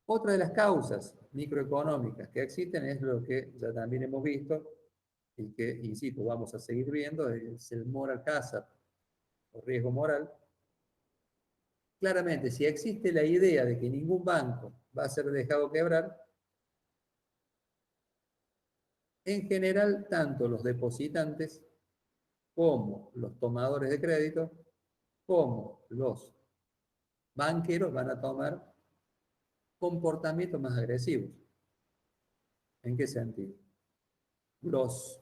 Otra de las causas microeconómicas que existen es lo que ya también hemos visto y que, insisto, vamos a seguir viendo, es el moral hazard o riesgo moral. Claramente, si existe la idea de que ningún banco va a ser dejado quebrar, en general, tanto los depositantes como los tomadores de crédito, como los banqueros van a tomar comportamientos más agresivos. ¿En qué sentido? Los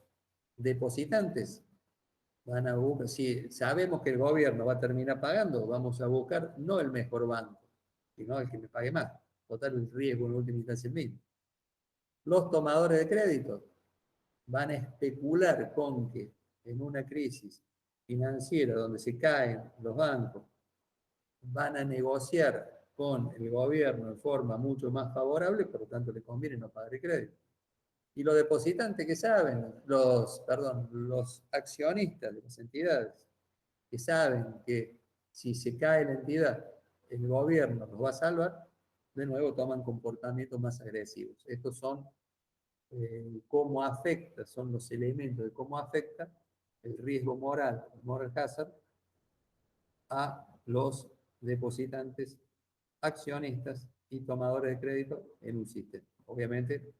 depositantes van a buscar, si sabemos que el gobierno va a terminar pagando, vamos a buscar no el mejor banco, sino el que me pague más. Total, el riesgo en última instancia es el mismo. Los tomadores de crédito van a especular con que en una crisis financiera donde se caen los bancos, van a negociar con el gobierno de forma mucho más favorable, por lo tanto le conviene no pagar el crédito. Y los depositantes que saben, los accionistas de las entidades, que saben que si se cae la entidad, el gobierno los va a salvar, de nuevo toman comportamientos más agresivos. Estos son cómo afecta, son los elementos de cómo afecta el riesgo moral, el moral hazard, a los depositantes, accionistas y tomadores de crédito en un sistema. Obviamente,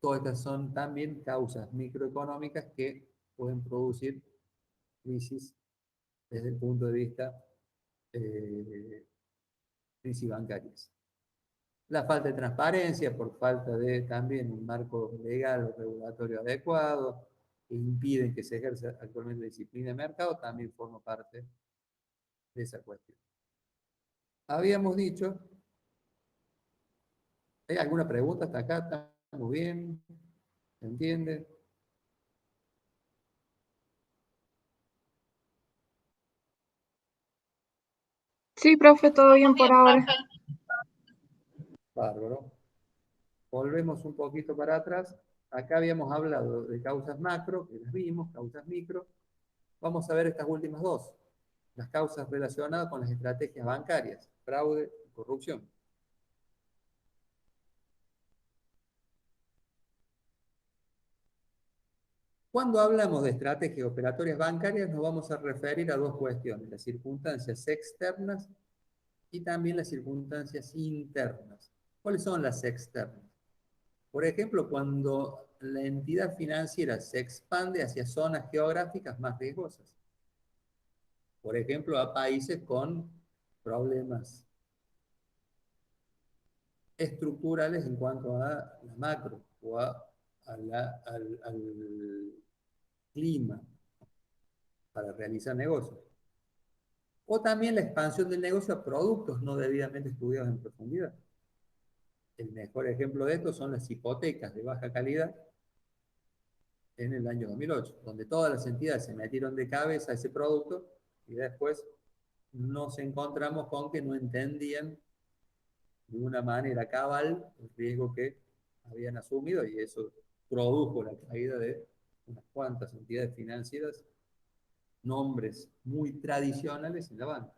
todas estas son también causas microeconómicas que pueden producir crisis desde el punto de vista crisis bancarias. La falta de transparencia por falta de también un marco legal o regulatorio adecuado que impiden que se ejerza actualmente disciplina de mercado también forma parte de esa cuestión. Habíamos dicho, ¿hay alguna pregunta hasta acá? ¿Estamos bien? ¿Se entiende? Sí, profe, todo bien por ahora. Bárbaro. Volvemos un poquito para atrás. Acá habíamos hablado de causas macro, que las vimos, causas micro. Vamos a ver estas últimas dos, las causas relacionadas con las estrategias bancarias, fraude y corrupción. Cuando hablamos de estrategias operatorias bancarias, nos vamos a referir a dos cuestiones, las circunstancias externas y también las circunstancias internas. ¿Cuáles son las externas? Por ejemplo, cuando la entidad financiera se expande hacia zonas geográficas más riesgosas. Por ejemplo, a países con problemas estructurales en cuanto a la macro o al clima para realizar negocios. O también la expansión del negocio a productos no debidamente estudiados en profundidad. El mejor ejemplo de esto son las hipotecas de baja calidad en el año 2008, donde todas las entidades se metieron de cabeza a ese producto y después nos encontramos con que no entendían de una manera cabal el riesgo que habían asumido y eso produjo la caída de unas cuantas entidades financieras, nombres muy tradicionales en la banca.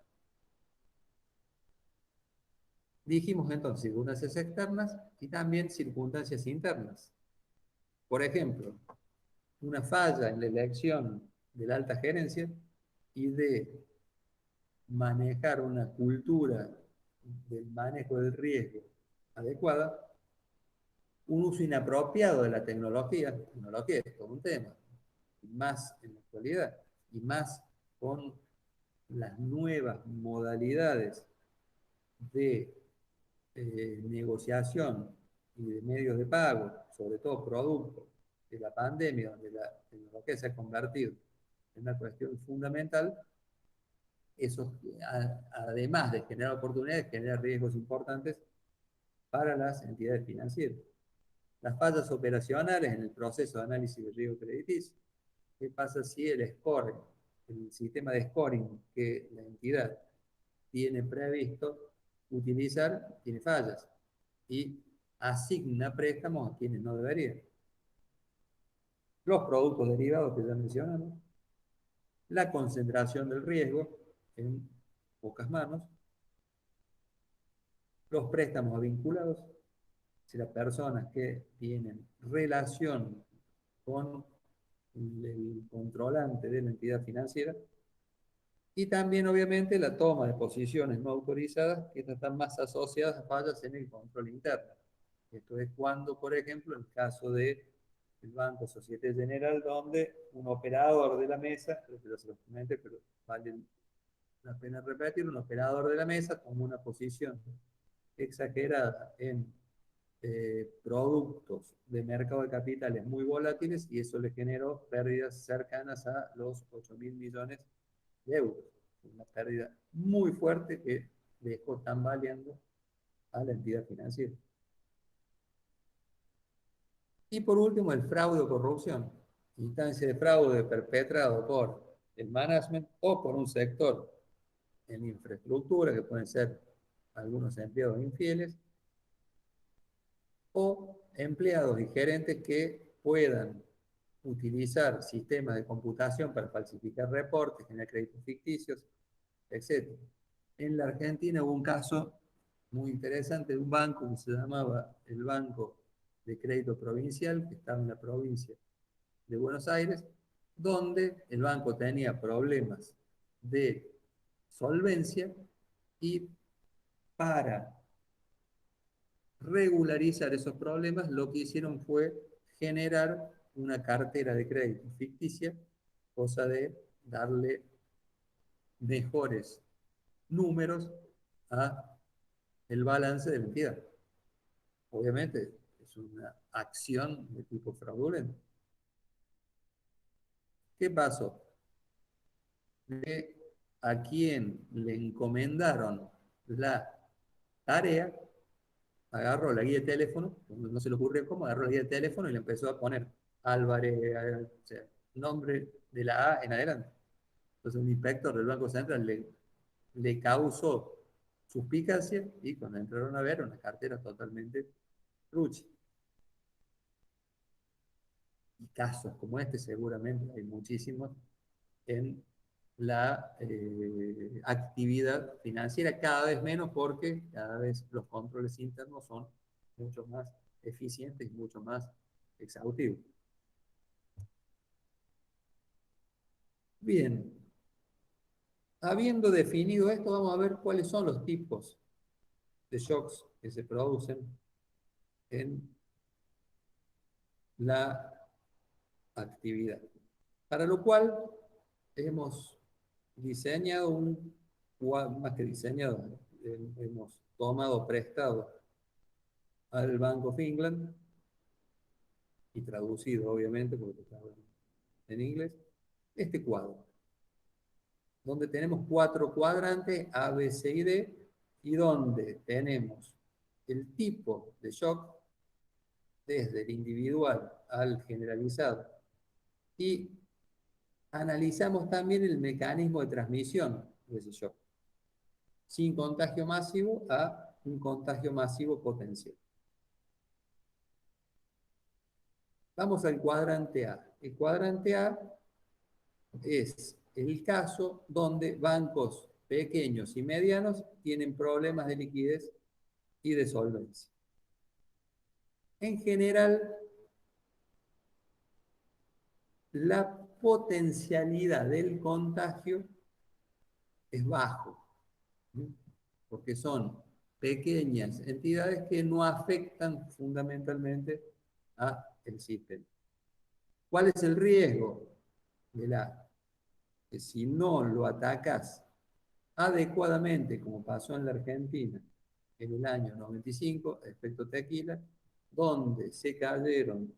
Dijimos entonces circunstancias externas y también circunstancias internas. Por ejemplo, una falla en la elección de la alta gerencia y de manejar una cultura del manejo del riesgo adecuada, un uso inapropiado de la tecnología es todo un tema, y más en la actualidad, y más con las nuevas modalidades de negociación y de medios de pago, sobre todo producto de la pandemia, donde la tecnología se ha convertido en una cuestión fundamental, eso además de generar oportunidades, genera riesgos importantes para las entidades financieras. Las fallas operacionales en el proceso de análisis de riesgo crediticio. ¿Qué pasa si el scoring, el sistema de scoring que la entidad tiene previsto utilizar, tiene fallas y asigna préstamos a quienes no deberían? Los productos derivados que ya mencionamos, la concentración del riesgo en pocas manos los préstamos vinculados, si las personas que tienen relación con el controlante de la entidad financiera, y también obviamente la toma de posiciones no autorizadas que están más asociadas a fallas en el control interno. Esto es cuando, por ejemplo, en el caso de el Banco Societe General, donde un operador de la mesa, creo que lo se lo comenté, pero vale la pena repetir, un operador de la mesa tomó una posición exagerada en productos de mercado de capitales muy volátiles y eso le generó pérdidas cercanas a los 8.000 millones de euros. Una pérdida muy fuerte que dejó tambaleando a la entidad financiera. Y por último, el fraude o corrupción. Instancia de fraude perpetrado por el management o por un sector en infraestructura, que pueden ser algunos empleados infieles, o empleados y gerentes que puedan utilizar sistemas de computación para falsificar reportes, generar créditos ficticios, etc. En la Argentina hubo un caso muy interesante de un banco que se llamaba el Banco de Crédito Provincial, que estaba en la provincia de Buenos Aires, donde el banco tenía problemas de solvencia y para regularizar esos problemas lo que hicieron fue generar una cartera de crédito ficticia, cosa de darle mejores números a el balance de la entidad. Obviamente es una acción de tipo fraudulento. ¿Qué pasó? Que a quien le encomendaron la tarea, agarró la guía de teléfono, no se le ocurrió cómo, agarró la guía de teléfono y le empezó a poner Álvarez, o sea, nombre de la A en adelante. Entonces un inspector del Banco Central le causó suspicacia y cuando entraron a ver una cartera totalmente trucha. Y casos como este seguramente hay muchísimos en la actividad financiera, cada vez menos porque cada vez los controles internos son mucho más eficientes y mucho más exhaustivos. Bien, habiendo definido esto, vamos a ver cuáles son los tipos de shocks que se producen en la actividad. Para lo cual hemos diseñado más que diseñado, hemos tomado prestado al Bank of England y traducido obviamente porque está en inglés, este cuadro, donde tenemos 4 cuadrantes A, B, C y D, y donde tenemos el tipo de shock desde el individual al generalizado y analizamos también el mecanismo de transmisión de ese shock, sin contagio masivo a un contagio masivo potencial. Vamos al cuadrante A. El cuadrante A es el caso donde bancos pequeños y medianos tienen problemas de liquidez y de solvencia. En general, la potencialidad del contagio es bajo, ¿sí? Porque son pequeñas entidades que no afectan fundamentalmente al sistema. ¿Cuál es el riesgo? Que si no lo atacas adecuadamente, como pasó en la Argentina en el año 95, efecto tequila, donde se cayeron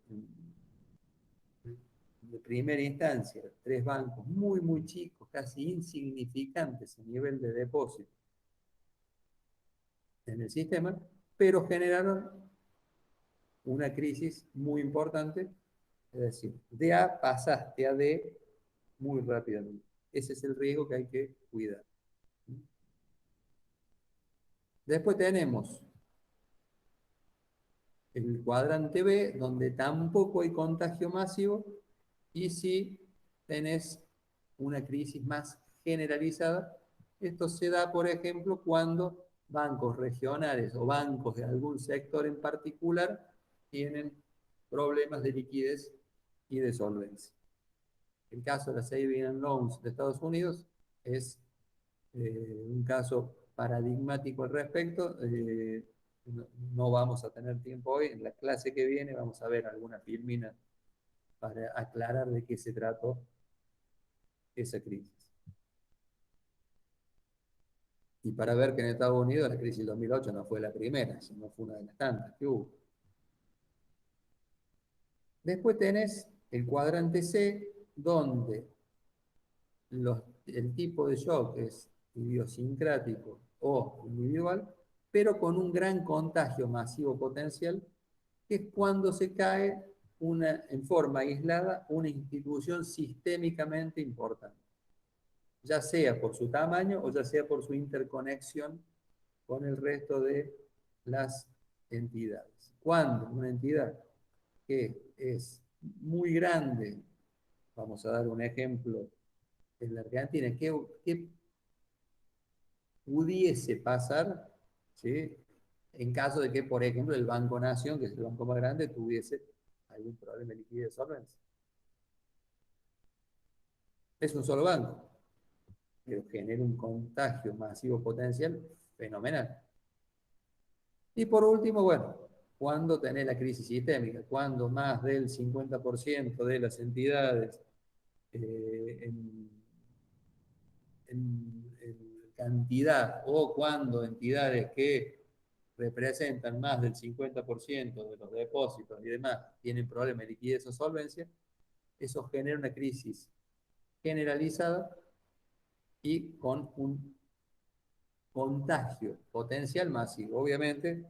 de primera instancia 3 bancos muy chicos, casi insignificantes a nivel de depósito en el sistema, pero generaron una crisis muy importante, es decir, de A pasaste a D muy rápidamente. Ese es el riesgo que hay que cuidar. Después tenemos el cuadrante B, donde tampoco hay contagio masivo, y si tenés una crisis más generalizada, esto se da, por ejemplo, cuando bancos regionales o bancos de algún sector en particular tienen problemas de liquidez y de solvencia. El caso de las Savings and Loans de Estados Unidos es un caso paradigmático al respecto. No, no vamos a tener tiempo hoy. En la clase que viene vamos a ver alguna filmina para aclarar de qué se trató esa crisis. Y para ver que en Estados Unidos la crisis del 2008 no fue la primera, sino fue una de las tantas que hubo. Después tenés el cuadrante C, donde el tipo de shock es idiosincrático o individual, pero con un gran contagio masivo potencial, que es cuando se cae en forma aislada una institución sistémicamente importante, ya sea por su tamaño o ya sea por su interconexión con el resto de las entidades. Cuando una entidad que es muy grande, vamos a dar un ejemplo en la Argentina, ¿qué pudiese pasar, ¿sí? En caso de que, por ejemplo, el Banco Nación, que es el banco más grande, tuviese algún problema de liquidez o solvencia? Es un solo banco, pero genera un contagio masivo potencial fenomenal. Y por último, bueno, cuando tenés la crisis sistémica, cuando más del 50% de las entidades en, en cantidad, o cuando entidades que representan más del 50% de los depósitos y demás tienen problemas de liquidez o solvencia, eso genera una crisis generalizada y con un contagio potencial masivo. Obviamente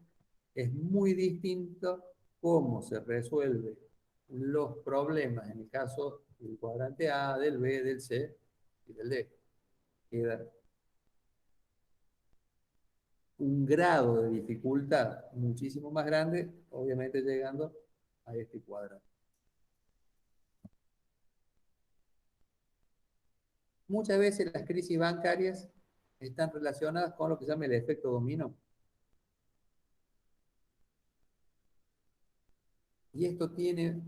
es muy distinto cómo se resuelven los problemas en el caso del cuadrante A, del B, del C y del D. Queda un grado de dificultad muchísimo más grande, obviamente llegando a este cuadrante. Muchas veces las crisis bancarias están relacionadas con lo que se llama el efecto dominó. Y esto tiene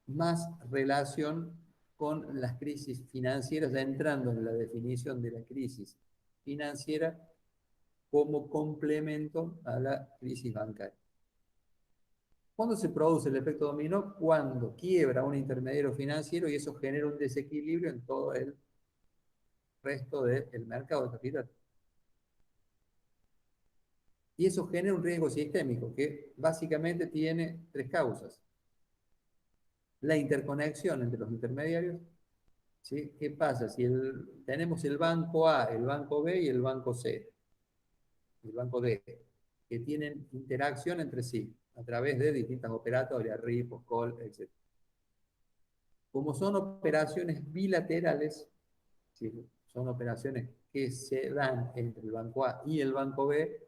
más relación con las crisis financieras, ya entrando en la definición de la crisis financiera como complemento a la crisis bancaria. ¿Cuándo se produce el efecto dominó? Cuando quiebra un intermediario financiero y eso genera un desequilibrio en todo el resto del mercado de capital. Y eso genera un riesgo sistémico que básicamente tiene tres causas. La interconexión entre los intermediarios, ¿sí? ¿Qué pasa? Si tenemos el banco A, el banco B y el banco C, el banco D, que tienen interacción entre sí a través de distintas operatorias, RIP, call, etc. Como son operaciones bilaterales, ¿sí? Son operaciones que se dan entre el banco A y el banco B,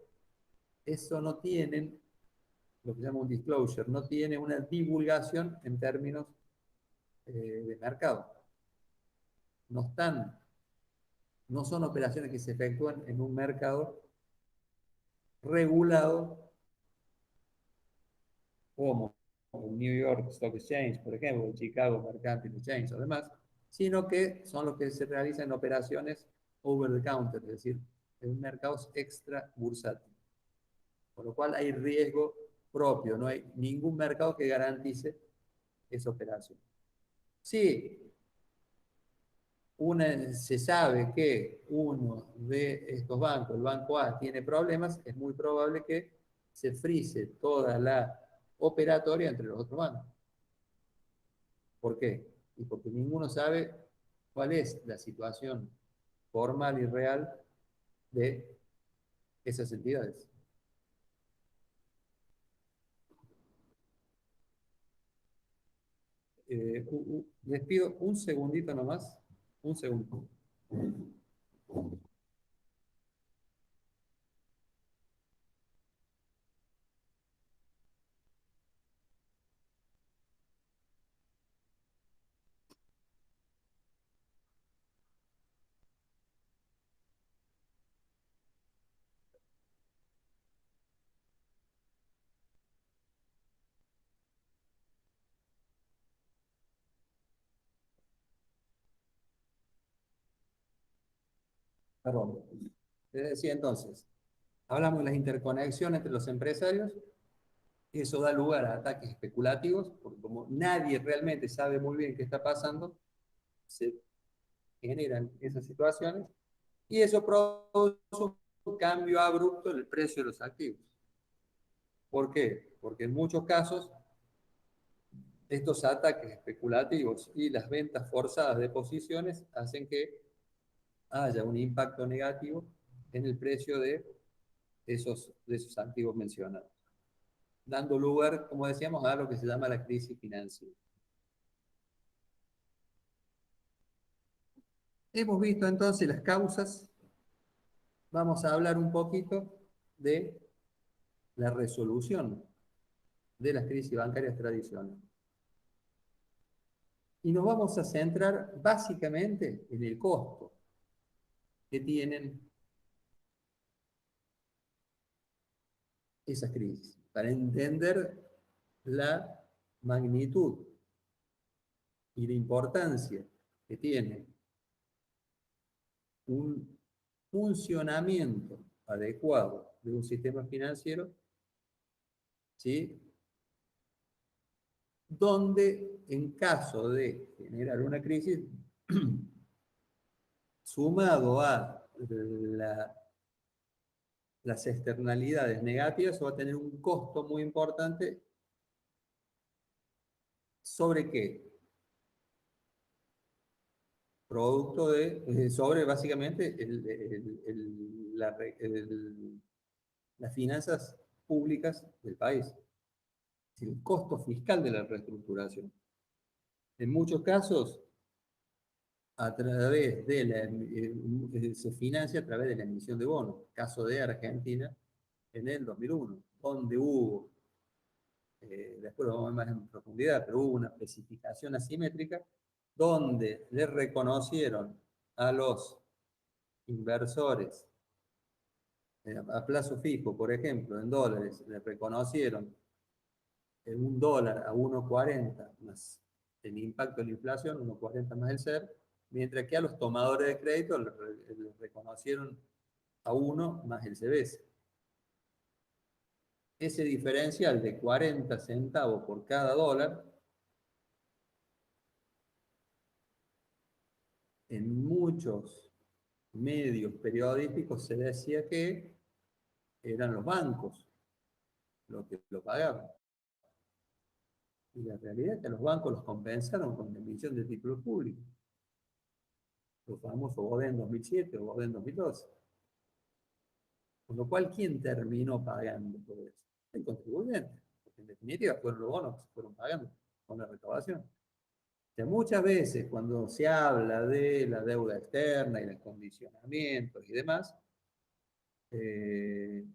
eso no tienen lo que se llama un disclosure, no tiene una divulgación en términos de mercado. No están, no son operaciones que se efectúan en un mercado regulado como el New York Stock Exchange, por ejemplo, el Chicago Mercantile Exchange o demás, sino que son los que se realizan en operaciones over the counter, es decir, en mercados extra bursátiles. Con lo cual hay riesgo propio, no hay ningún mercado que garantice esa operación. Sí, se sabe que uno de estos bancos, el banco A, tiene problemas, es muy probable que se frise toda la operatoria entre los otros bancos. ¿Por qué? Y porque ninguno sabe cuál es la situación formal y real de esas entidades. Les pido un segundito nomás, un segundo. Perdón. Les decía entonces, hablamos de las interconexiones entre los empresarios, y eso da lugar a ataques especulativos, porque como nadie realmente sabe muy bien qué está pasando, se generan esas situaciones, y eso produce un cambio abrupto en el precio de los activos. ¿Por qué? Porque en muchos casos estos ataques especulativos y las ventas forzadas de posiciones hacen que haya un impacto negativo en el precio de esos activos mencionados, dando lugar, como decíamos, a lo que se llama la crisis financiera. Hemos visto entonces las causas. Vamos a hablar un poquito de la resolución de las crisis bancarias tradicionales. Y nos vamos a centrar básicamente en el costo que tienen esas crisis, para entender la magnitud y la importancia que tiene un funcionamiento adecuado de un sistema financiero, ¿sí? Donde en caso de generar una crisis, sumado a las externalidades negativas, va a tener un costo muy importante. ¿Sobre qué? Producto sobre básicamente las finanzas públicas del país, el costo fiscal de la reestructuración. En muchos casos, a través de se financia a través de la emisión de bonos. Caso de Argentina en el 2001, donde hubo, después lo vamos a ver más en profundidad, pero hubo una especificación asimétrica donde le reconocieron a los inversores a plazo fijo, por ejemplo, en dólares, le reconocieron en un dólar a 1,40 más el impacto de la inflación, 1,40 más el SER, mientras que a los tomadores de crédito les reconocieron a 1 más el CBS. Ese diferencial de 40 centavos por cada dólar, en muchos medios periodísticos se decía que eran los bancos los que lo pagaban. Y la realidad es que los bancos los compensaron con la emisión de títulos públicos. Los famosos ODEN 2007 o ODEN 2012. Con lo cual, ¿quién terminó pagando todo eso? El contribuyente. Porque en definitiva fueron los bonos que se fueron pagando con la recaudación. O sea, muchas veces cuando se habla de la deuda externa y los condicionamientos y demás, eh,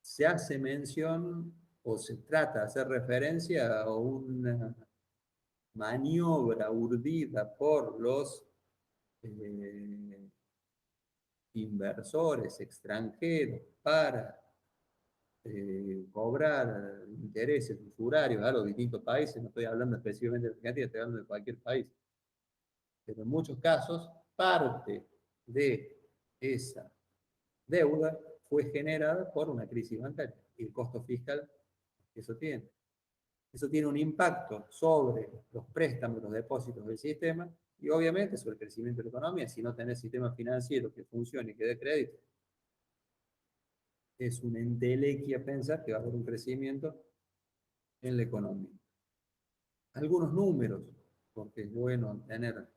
se hace mención o se trata de hacer referencia a una maniobra urdida por los inversores extranjeros para cobrar intereses usurarios a los distintos países. No estoy hablando específicamente de Argentina, estoy hablando de cualquier país. Pero en muchos casos, parte de esa deuda fue generada por una crisis bancaria y el costo fiscal que eso tiene. Eso tiene un impacto sobre los préstamos, los depósitos del sistema y obviamente sobre el crecimiento de la economía. Si no tenés sistema financiero que funcione y que dé crédito, es una entelequia pensar que va a haber un crecimiento en la economía. Algunos números, porque es bueno tener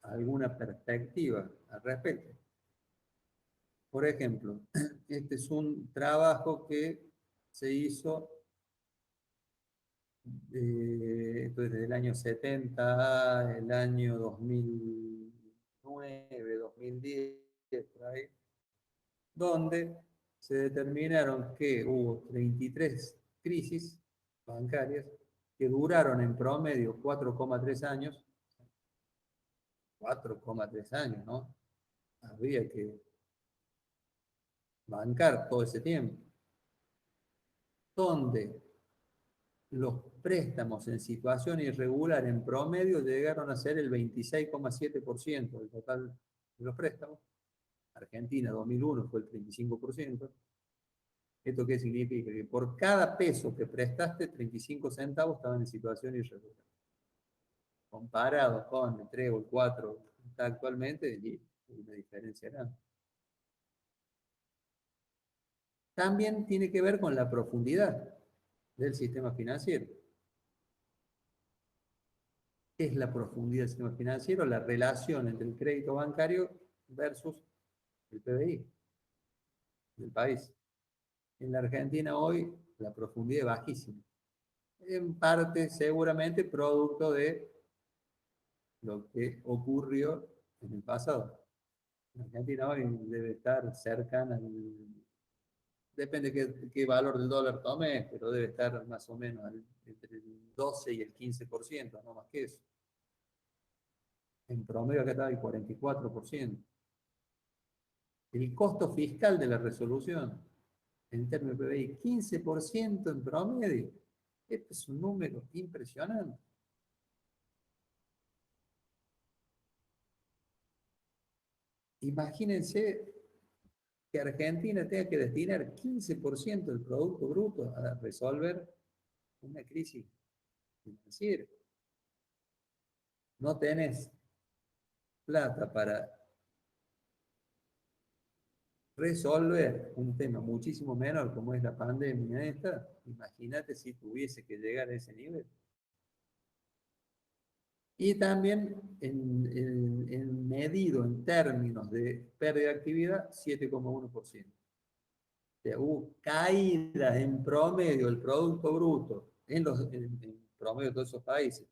alguna perspectiva al respecto. Por ejemplo, este es un trabajo que se hizo desde el año 70, el año 2009, 2010, por ahí, donde se determinaron que hubo 33 crisis bancarias que duraron en promedio 4,3 años, 4,3 años, ¿no? Había que bancar todo ese tiempo, donde los préstamos en situación irregular en promedio llegaron a ser el 26,7% del total de los préstamos. Argentina 2001 fue el 35%. ¿Esto qué significa? Que por cada peso que prestaste, 35 centavos estaban en situación irregular. Comparado con el 3 o el 4 que está actualmente, hay una diferencia grande. También tiene que ver con la profundidad del sistema financiero. ¿Qué es la profundidad del sistema financiero? La relación entre el crédito bancario versus el PBI del país. En la Argentina hoy la profundidad es bajísima. En parte, seguramente, producto de lo que ocurrió en el pasado. En Argentina hoy debe estar cercana al... Depende qué valor del dólar tome, pero debe estar más o menos entre el 12 y el 15%, no más que eso. En promedio acá está el 44%. El costo fiscal de la resolución, en términos de PBI, 15% en promedio. Este es un número impresionante. Imagínense que Argentina tenga que destinar 15% del Producto Bruto a resolver una crisis financiera. No tenés plata para resolver un tema muchísimo menor como es la pandemia esta. Imagínate si tuviese que llegar a ese nivel. Y también en medido en términos de pérdida de actividad, 7,1%. O sea, hubo caídas en promedio del Producto Bruto en promedio de todos esos países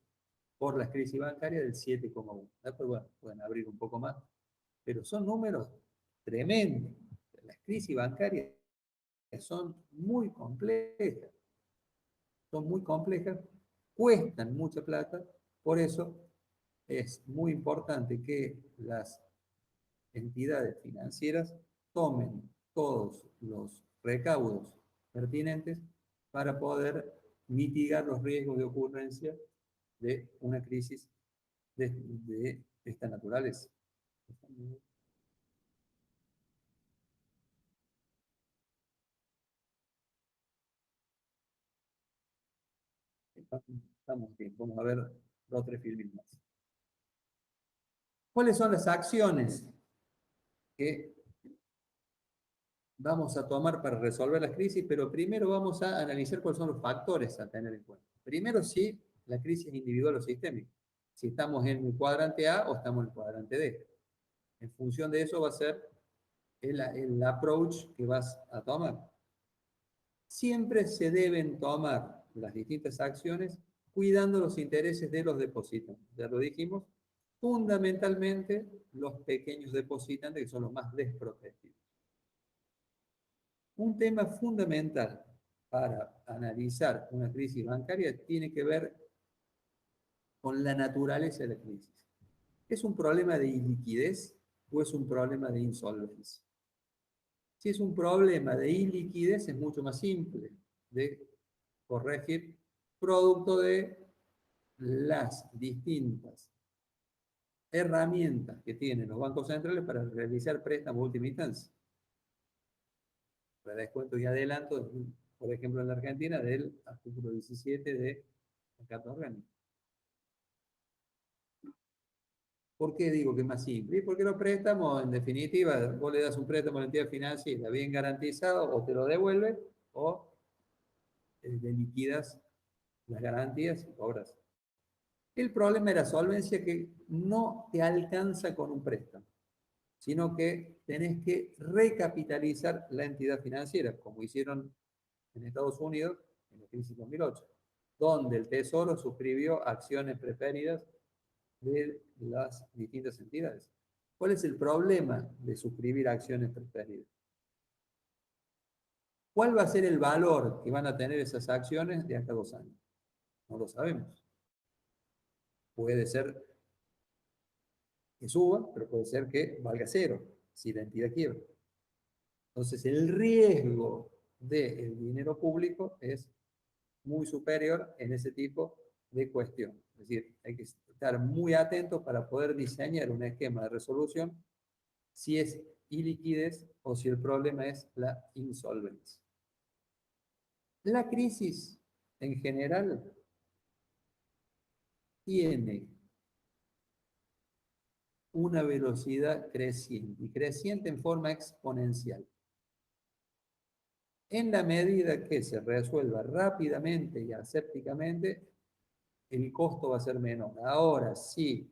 por la crisis bancaria del 7,1%. Después, bueno, pueden abrir un poco más, pero son números tremendos. Las crisis bancarias son muy complejas, cuestan mucha plata, por eso es muy importante que las entidades financieras tomen todos los recaudos pertinentes para poder mitigar los riesgos de ocurrencia de una crisis de esta naturaleza. Estamos bien, vamos a ver dos o tres filmes más. ¿Cuáles son las acciones que vamos a tomar para resolver las crisis? Pero primero vamos a analizar cuáles son los factores a tener en cuenta. Primero, si la crisis es individual o sistémica. Si estamos en el cuadrante A o estamos en el cuadrante D. En función de eso va a ser el approach que vas a tomar. Siempre se deben tomar las distintas acciones cuidando los intereses de los depositantes. Ya lo dijimos, fundamentalmente los pequeños depositantes, que son los más desprotegidos. Un tema fundamental para analizar una crisis bancaria tiene que ver con la naturaleza de la crisis. ¿Es un problema de iliquidez o es un problema de insolvencia? Si es un problema de iliquidez, es mucho más simple de corregir, producto de las distintas herramientas que tienen los bancos centrales para realizar préstamos de última instancia. Para descuento y adelanto, por ejemplo, en la Argentina, del artículo 17 de la Carta Orgánica. ¿Por qué digo que es más simple? Porque los préstamos, en definitiva, vos le das un préstamo a la entidad financiera bien garantizado, o te lo devuelve, o le liquidas las garantías y cobras. El problema era solvencia, que no te alcanza con un préstamo, sino que tenés que recapitalizar la entidad financiera, como hicieron en Estados Unidos en la crisis 2008, donde el Tesoro suscribió acciones preferidas de las distintas entidades. ¿Cuál es el problema de suscribir acciones preferidas? ¿Cuál va a ser el valor que van a tener esas acciones de hasta 2 años? No lo sabemos. Puede ser que suba, pero puede ser que valga cero si la entidad quiebra. Entonces, el riesgo del dinero público es muy superior en ese tipo de cuestión. Es decir, hay que estar muy atentos para poder diseñar un esquema de resolución si es iliquidez o si el problema es la insolvencia. La crisis en general tiene una velocidad creciente y creciente en forma exponencial. En la medida que se resuelva rápidamente y asépticamente, el costo va a ser menor. Ahora, si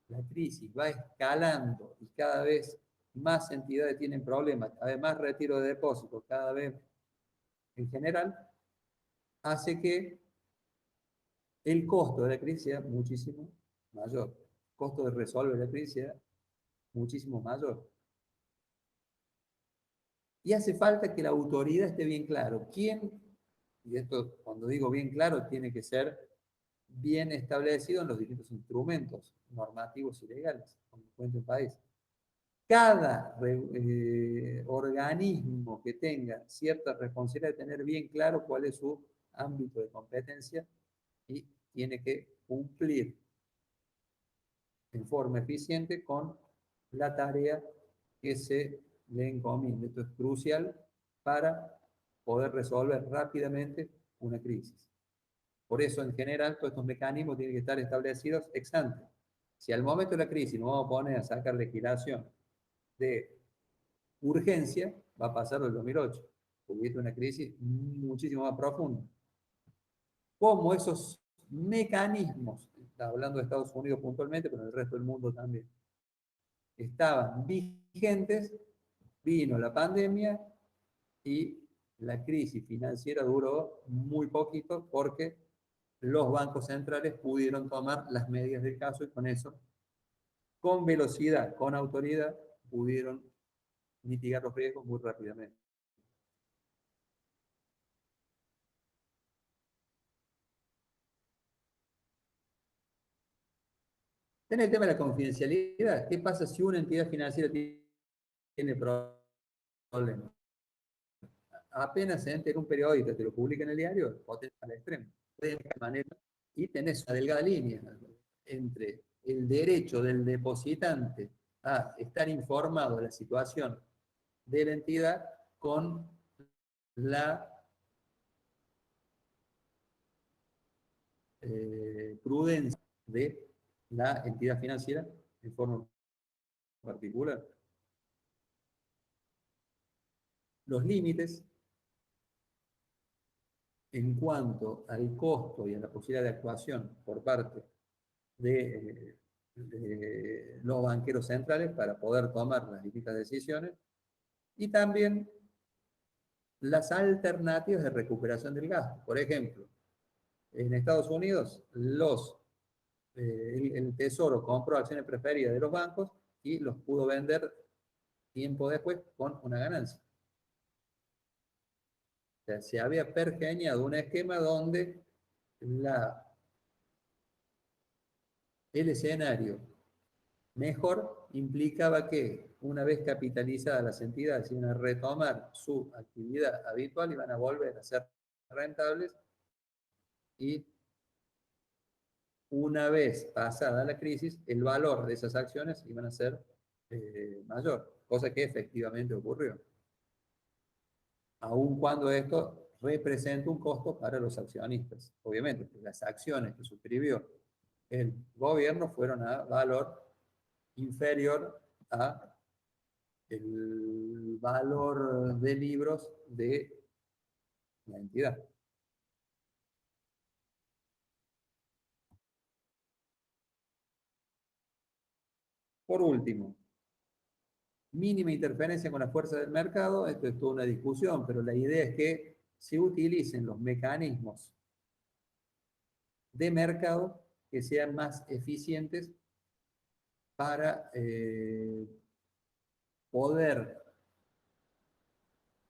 la crisis va escalando y cada vez más entidades tienen problemas, cada vez más retiro de depósitos, cada vez en general, hace que el costo de la crisis sea muchísimo mayor. El costo de resolver la crisis sea muchísimo mayor. Y hace falta que la autoridad esté bien claro. ¿Quién? Y esto, cuando digo bien claro, tiene que ser bien establecido en los distintos instrumentos normativos y legales, como cuenta el país. Cada organismo que tenga cierta responsabilidad de tener bien claro cuál es su ámbito de competencia y tiene que cumplir en forma eficiente con la tarea que se le encomienda. Esto es crucial para poder resolver rápidamente una crisis. Por eso, en general, todos estos mecanismos tienen que estar establecidos ex ante. Si al momento de la crisis nos vamos a poner a sacar legislación de urgencia, va a pasar el 2008, porque es una crisis muchísimo más profunda. Como esos mecanismos, hablando de Estados Unidos puntualmente, pero en el resto del mundo también, estaban vigentes, vino la pandemia y la crisis financiera duró muy poquito porque los bancos centrales pudieron tomar las medidas del caso y con eso, con velocidad, con autoridad, pudieron mitigar los riesgos muy rápidamente. En el tema de la confidencialidad, ¿qué pasa si una entidad financiera tiene problemas? Apenas se entra en un periódico, te lo publica en el diario, potencia al extremo. De manera, y tenés una delgada línea entre el derecho del depositante a estar informado de la situación de la entidad con la prudencia de la entidad financiera en forma particular. Los límites en cuanto al costo y a la posibilidad de actuación por parte de los banqueros centrales para poder tomar las distintas decisiones y también las alternativas de recuperación del gasto. Por ejemplo, en Estados Unidos el Tesoro compró acciones preferidas de los bancos y los pudo vender tiempo después con una ganancia. O sea, se había pergeñado un esquema donde el escenario mejor implicaba que una vez capitalizadas las entidades iban a retomar su actividad habitual, iban a volver a ser rentables y una vez pasada la crisis, el valor de esas acciones iban a ser mayor, cosa que efectivamente ocurrió. Aun cuando esto representa un costo para los accionistas. Obviamente, las acciones que suscribió el gobierno fueron a valor inferior a el valor de libros de la entidad. Por último, mínima interferencia con la fuerza del mercado. Esto es toda una discusión, pero la idea es que se utilicen los mecanismos de mercado que sean más eficientes para poder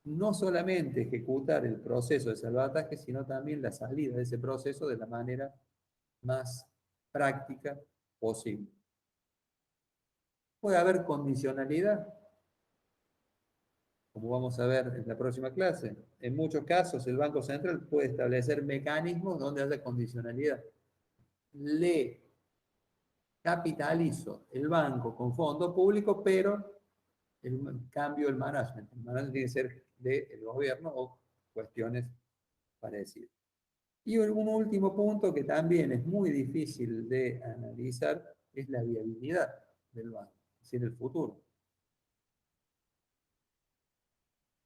no solamente ejecutar el proceso de salvataje, sino también la salida de ese proceso de la manera más práctica posible. Puede haber condicionalidad. como vamos a ver en la próxima clase, en muchos casos el Banco Central puede establecer mecanismos donde haya condicionalidad. Le capitalizo el banco con fondo público, pero el cambio del management. El management tiene que ser del gobierno o cuestiones parecidas. Y un último punto que también es muy difícil de analizar es la viabilidad del banco, es decir, el futuro.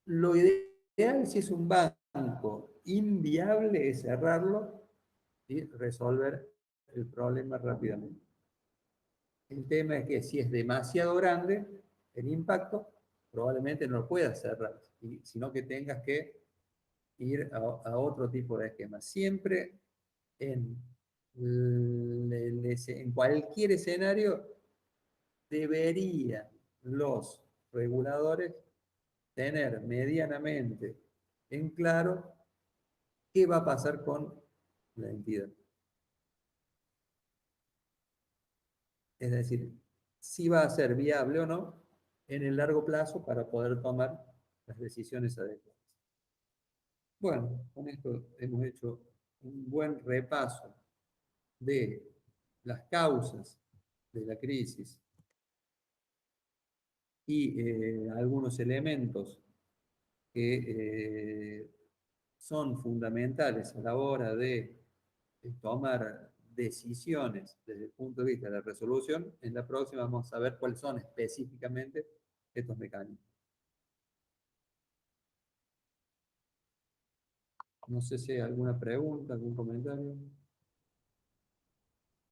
Lo ideal si es un banco inviable es cerrarlo y resolver el problema rápidamente. El tema es que si es demasiado grande el impacto, probablemente no lo puedas cerrar, sino que tengas que ir a otro tipo de esquema. Siempre en, en cualquier escenario deberían los reguladores tener medianamente en claro qué va a pasar con la entidad. Es decir, si va a ser viable o no en el largo plazo para poder tomar las decisiones adecuadas. Bueno, con esto hemos hecho un buen repaso de las causas de la crisis y algunos elementos que son fundamentales a la hora de tomar decisiones desde el punto de vista de la resolución. En la próxima vamos a ver cuáles son específicamente estos mecanismos. No sé si hay alguna pregunta, algún comentario.